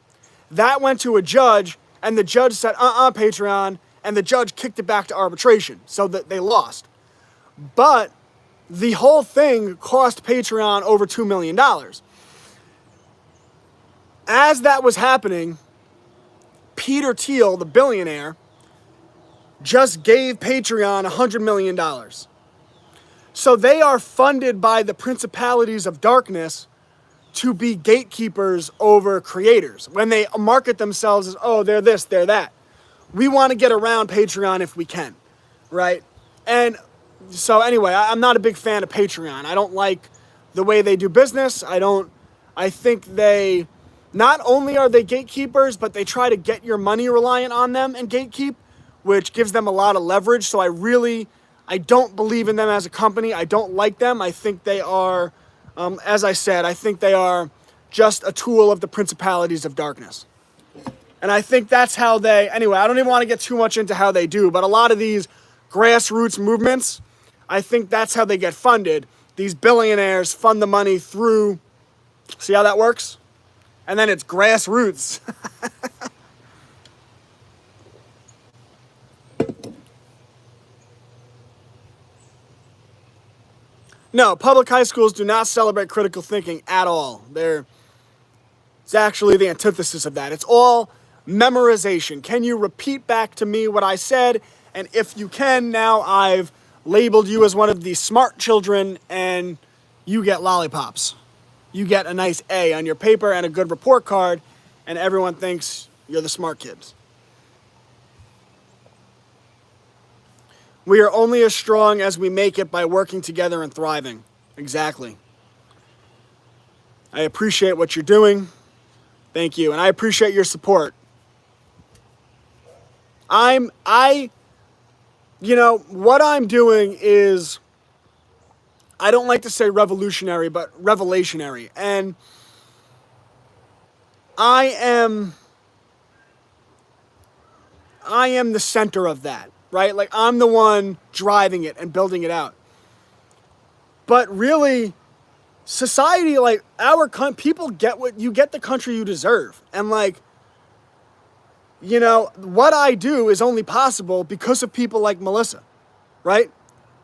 That went to a judge, and the judge said, Patreon, and the judge kicked it back to arbitration, so that they lost. But the whole thing cost Patreon over $2 million. As that was happening, Peter Thiel, the billionaire, just gave Patreon $100 million. So they are funded by the principalities of darkness to be gatekeepers over creators. When they market themselves as, oh, they're this, they're that. We want to get around Patreon if we can, right? And so anyway, I'm not a big fan of Patreon. I don't like the way they do business. I think they, not only are they gatekeepers, but they try to get your money reliant on them and gatekeep, which gives them a lot of leverage. So I don't believe in them as a company. I don't like them. I think they are, as I said, I think they are just a tool of the principalities of darkness. And I think that's how they, anyway, I don't even want to get too much into how they do, but a lot of these grassroots movements, I think that's how they get funded. These billionaires fund the money through, see how that works? And then it's grassroots. No, public high schools do not celebrate critical thinking at all. It's actually the antithesis of that. It's all memorization. Can you repeat back to me what I said? And if you can, now I've labeled you as one of the smart children and you get lollipops. You get a nice A on your paper and a good report card, and everyone thinks you're the smart kids. We are only as strong as we make it by working together and thriving. Exactly. I appreciate what you're doing. Thank you. And I appreciate your support. What I'm doing is, I don't like to say revolutionary, but revelationary. And I am the center of that, right? Like, I'm the one driving it and building it out. But really, society, like, people get the country you deserve. And like, what I do is only possible because of people like Melissa, right?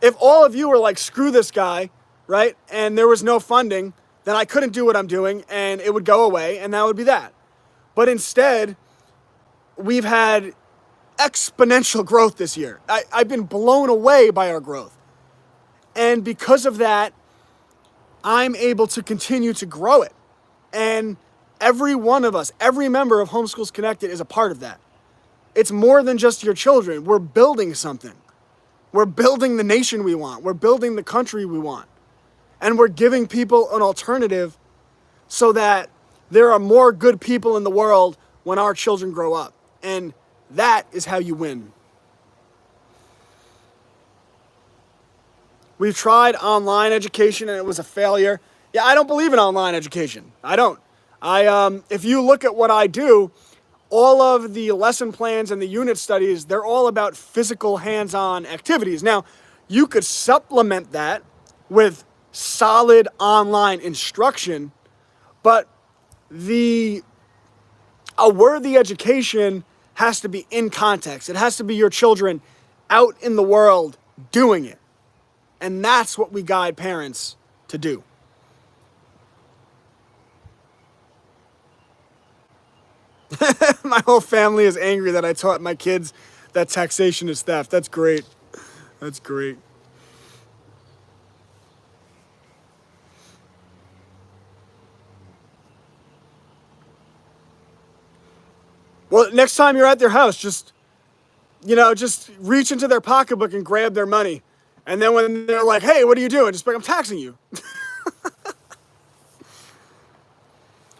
If all of you were like, screw this guy, right, and there was no funding, then I couldn't do what I'm doing, and it would go away, and that would be that. But instead, we've had exponential growth this year. I've been blown away by our growth. And because of that, I'm able to continue to grow it. And every one of us, every member of Homeschools Connected is a part of that. It's more than just your children. We're building something. We're building the nation we want. We're building the country we want. And we're giving people an alternative so that there are more good people in the world when our children grow up. And that is how you win. We've tried online education and it was a failure. Yeah, I don't believe in online education. I don't. If you look at what I do, all of the lesson plans and the unit studies, they're all about physical hands-on activities. Now, you could supplement that with solid online instruction, but a worthy education has to be in context. It has to be your children out in the world doing it. And that's what we guide parents to do. My whole family is angry that I taught my kids that taxation is theft. That's great. That's great. Well, next time you're at their house, just reach into their pocketbook and grab their money. And then when they're like, hey, what are you doing? Just be like, I'm taxing you.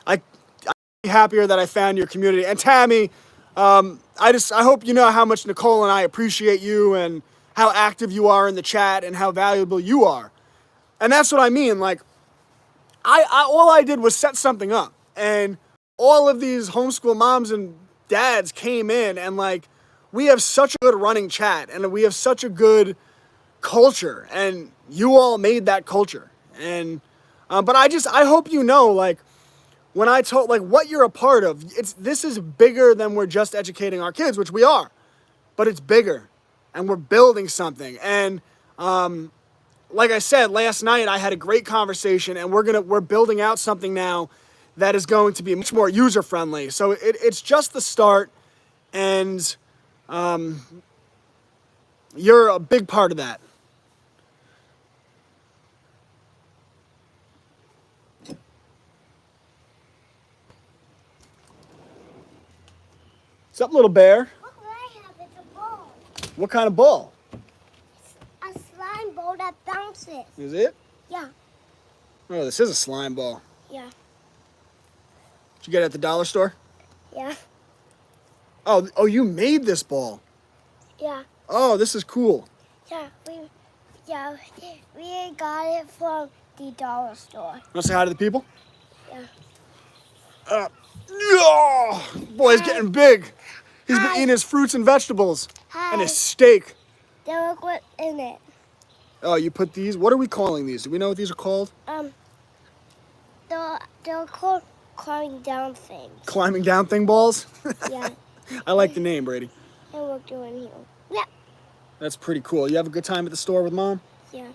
I'm happier that I found your community. And Tammy, I hope you know how much Nicole and I appreciate you and how active you are in the chat and how valuable you are. And that's what I mean. Like, all I did was set something up. And all of these homeschool moms and dads came in, and like, we have such a good running chat, and we have such a good culture, and you all made that culture. And but I hope you know, like, when I told, like, what you're a part of, this is bigger than we're just educating our kids, which we are, but it's bigger, and we're building something. And like I said last night, I had a great conversation, and we're building out something now that is going to be much more user friendly. So it's just the start, and you're a big part of that. What's up, little bear? Look what I have. It's a ball. What kind of ball? A slime ball that bounces. Is it? Yeah. Oh, this is a slime ball. Yeah. Did you get it at the dollar store? Yeah. Oh, you made this ball. Yeah. Oh, this is cool. Yeah. We got it from the dollar store. Want to say hi to the people? Yeah. Boy, he's getting big. He's been Hi. eating his fruits and vegetables Hi. and his steak. There look what's in it. Oh, you put these? What are we calling these? Do we know what these are called? They're called climbing down things. Climbing down thing balls? Yeah. I like the name, Brady. And we're doing here. Yeah. That's pretty cool. You have a good time at the store with Mom? Yeah.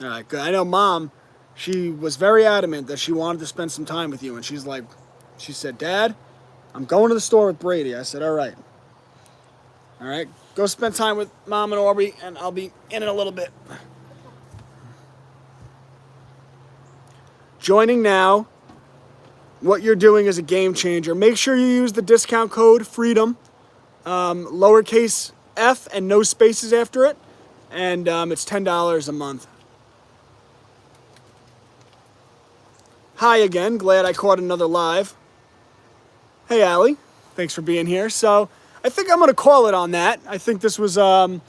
All right, good. I know Mom, she was very adamant that she wanted to spend some time with you. And she said, Dad, I'm going to the store with Brady. I said, all right. All right, go spend time with Mom and Aubrey, and I'll be in a little bit. Joining now, what you're doing is a game changer. Make sure you use the discount code FREEDOM, lowercase f and no spaces after it, and it's $10 a month. Hi again, glad I caught another live. Hey Allie, thanks for being here. So I think I'm gonna call it on that. I think this was a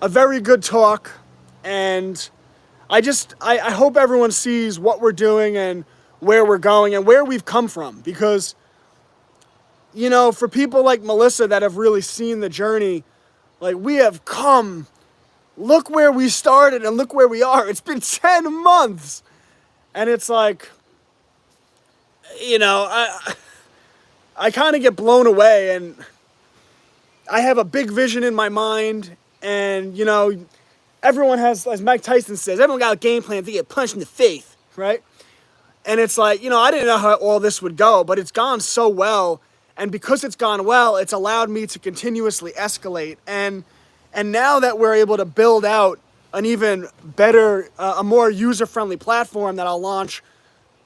very good talk, and I hope everyone sees what we're doing and where we're going and where we've come from, because, you know, for people like Melissa that have really seen the journey, like, we have come, look where we started and look where we are. It's been 10 months. And it's like, you know, I kind of get blown away, and I have a big vision in my mind, and, you know, everyone has, as Mike Tyson says, everyone got a game plan to get punched in the face, right? And it's like, you know, I didn't know how all this would go, but it's gone so well. And because it's gone well, it's allowed me to continuously escalate. And now that we're able to build out an even better, a more user-friendly platform that I'll launch.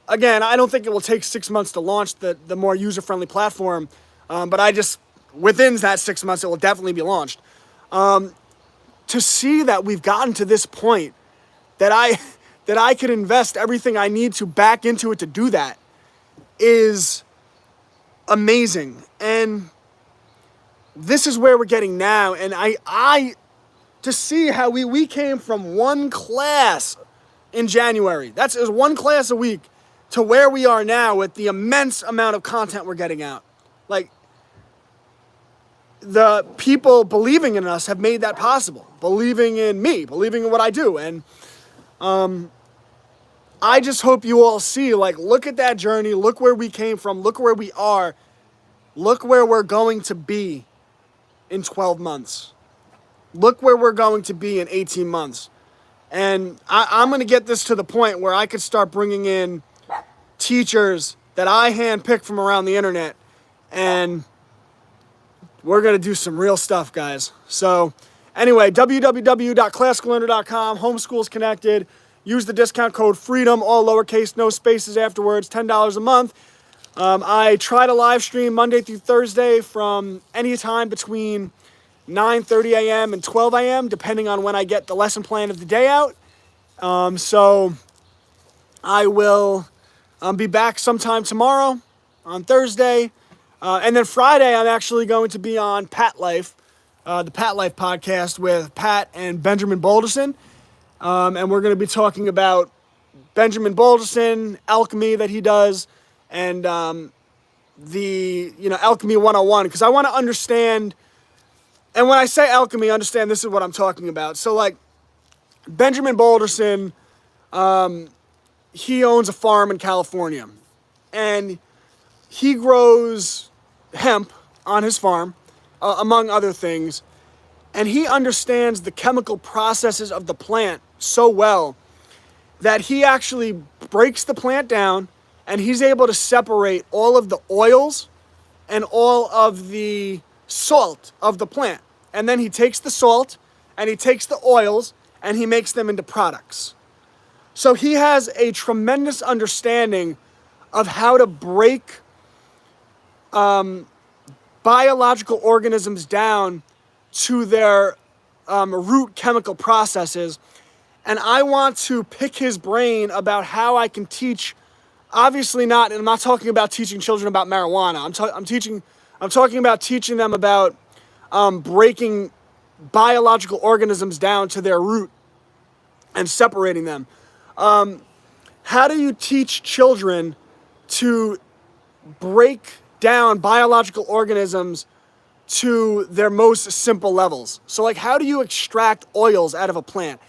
Again, I don't think it will take 6 months to launch the more user-friendly platform, but within that 6 months, it will definitely be launched. To see that we've gotten to this point, that I could invest everything I need to back into it to do that, is amazing. And this is where we're getting now. And I to see how we came from one class in January, it was one class a week, to where we are now with the immense amount of content we're getting out. Like, the people believing in us have made that possible. Believing in me, believing in what I do. And I just hope you all see, like, look at that journey, look where we came from, look where we are, look where we're going to be in 12 months. Look where we're going to be in 18 months. And I'm going to get this to the point where I could start bringing in teachers that I handpick from around the internet, and we're going to do some real stuff, guys. So anyway, www.classicallearner.com, Homeschools Connected. Use the discount code FREEDOM, all lowercase, no spaces afterwards, $10 a month. I try to live stream Monday through Thursday from any time between 9:30 a.m. and 12 a.m., depending on when I get the lesson plan of the day out. So I will be back sometime tomorrow on Thursday. And then Friday, I'm actually going to be on Pat Life, the Pat Life podcast with Pat and Benjamin Balderson. And we're going to be talking about Benjamin Balderson, alchemy that he does, and the, Alchemy 101, because I want to understand. And when I say alchemy, understand this is what I'm talking about. So, like, Benjamin Balderson, he owns a farm in California. And he grows hemp on his farm, among other things. And he understands the chemical processes of the plant so well that he actually breaks the plant down and he's able to separate all of the oils and all of the salt of the plant. And then he takes the salt and he takes the oils and he makes them into products. So he has a tremendous understanding of how to break biological organisms down to their root chemical processes. And I want to pick his brain about how I can teach. Obviously not, and I'm not talking about teaching children about marijuana. I'm talking about teaching them about breaking biological organisms down to their root and separating them. How do you teach children to break down biological organisms to their most simple levels? So, like, how do you extract oils out of a plant?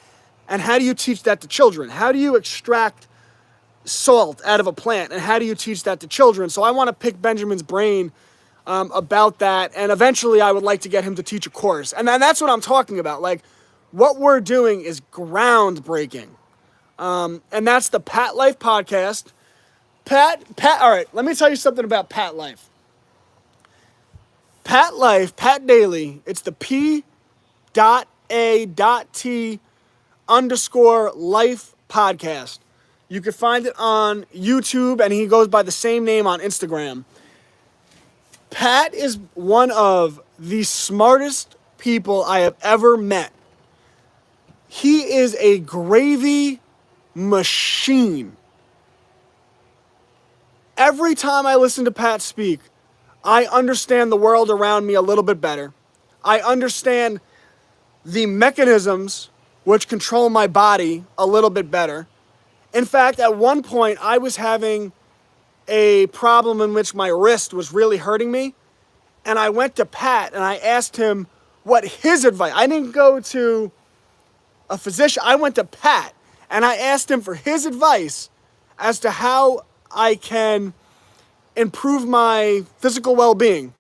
And how do you teach that to children? How do you extract salt out of a plant? And how do you teach that to children? So I want to pick Benjamin's brain about that. And eventually I would like to get him to teach a course. And that's what I'm talking about. Like, what we're doing is groundbreaking. And that's the Pat Life podcast. Pat, all right, let me tell you something about Pat Life. Pat Life, Pat Daly, it's the P.A.T_life podcast. You can find it on YouTube, and he goes by the same name on Instagram. Pat is one of the smartest people I have ever met. He is a gravy machine. Every time I listen to Pat speak, I understand the world around me a little bit better. I understand the mechanisms which control my body a little bit better. In fact, at one point, I was having a problem in which my wrist was really hurting me. And I went to Pat and I asked him what his advice. I didn't go to a physician. I went to Pat and I asked him for his advice as to how I can improve my physical well-being.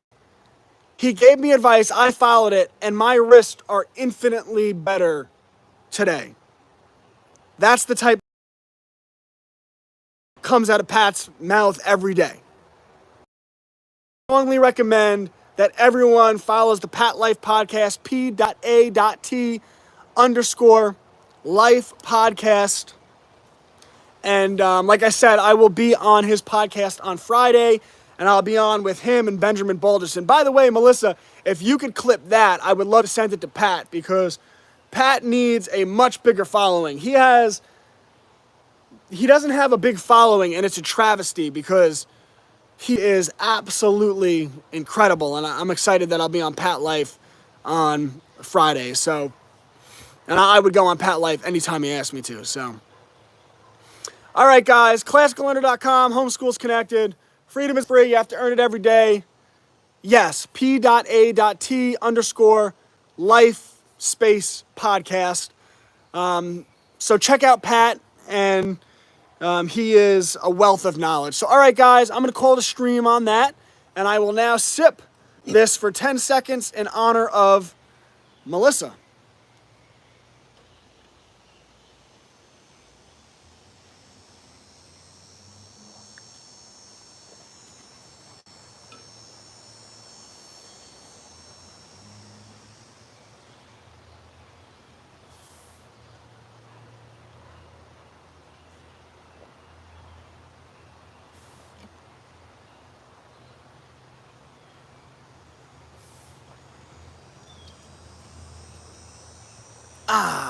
He gave me advice, I followed it, and my wrists are infinitely better today. That's the type that comes out of Pat's mouth every day. I strongly recommend that everyone follows the Pat Life podcast, P.A.T_life podcast. And like I said, I will be on his podcast on Friday, and I'll be on with him and Benjamin Balderson. By the way, Melissa, if you could clip that, I would love to send it to Pat, because Pat needs a much bigger following. He doesn't have a big following, and it's a travesty because he is absolutely incredible, and I'm excited that I'll be on Pat Life on Friday. So, and I would go on Pat Life anytime he asked me to. So, all right, guys, classicallearner.com, Homeschools Connected. Freedom is free. You have to earn it every day. Yes, P.A.T_life space podcast. So check out Pat, and he is a wealth of knowledge. So, all right, guys, I'm going to call the stream on that, and I will now sip this for 10 seconds in honor of Melissa. Ah.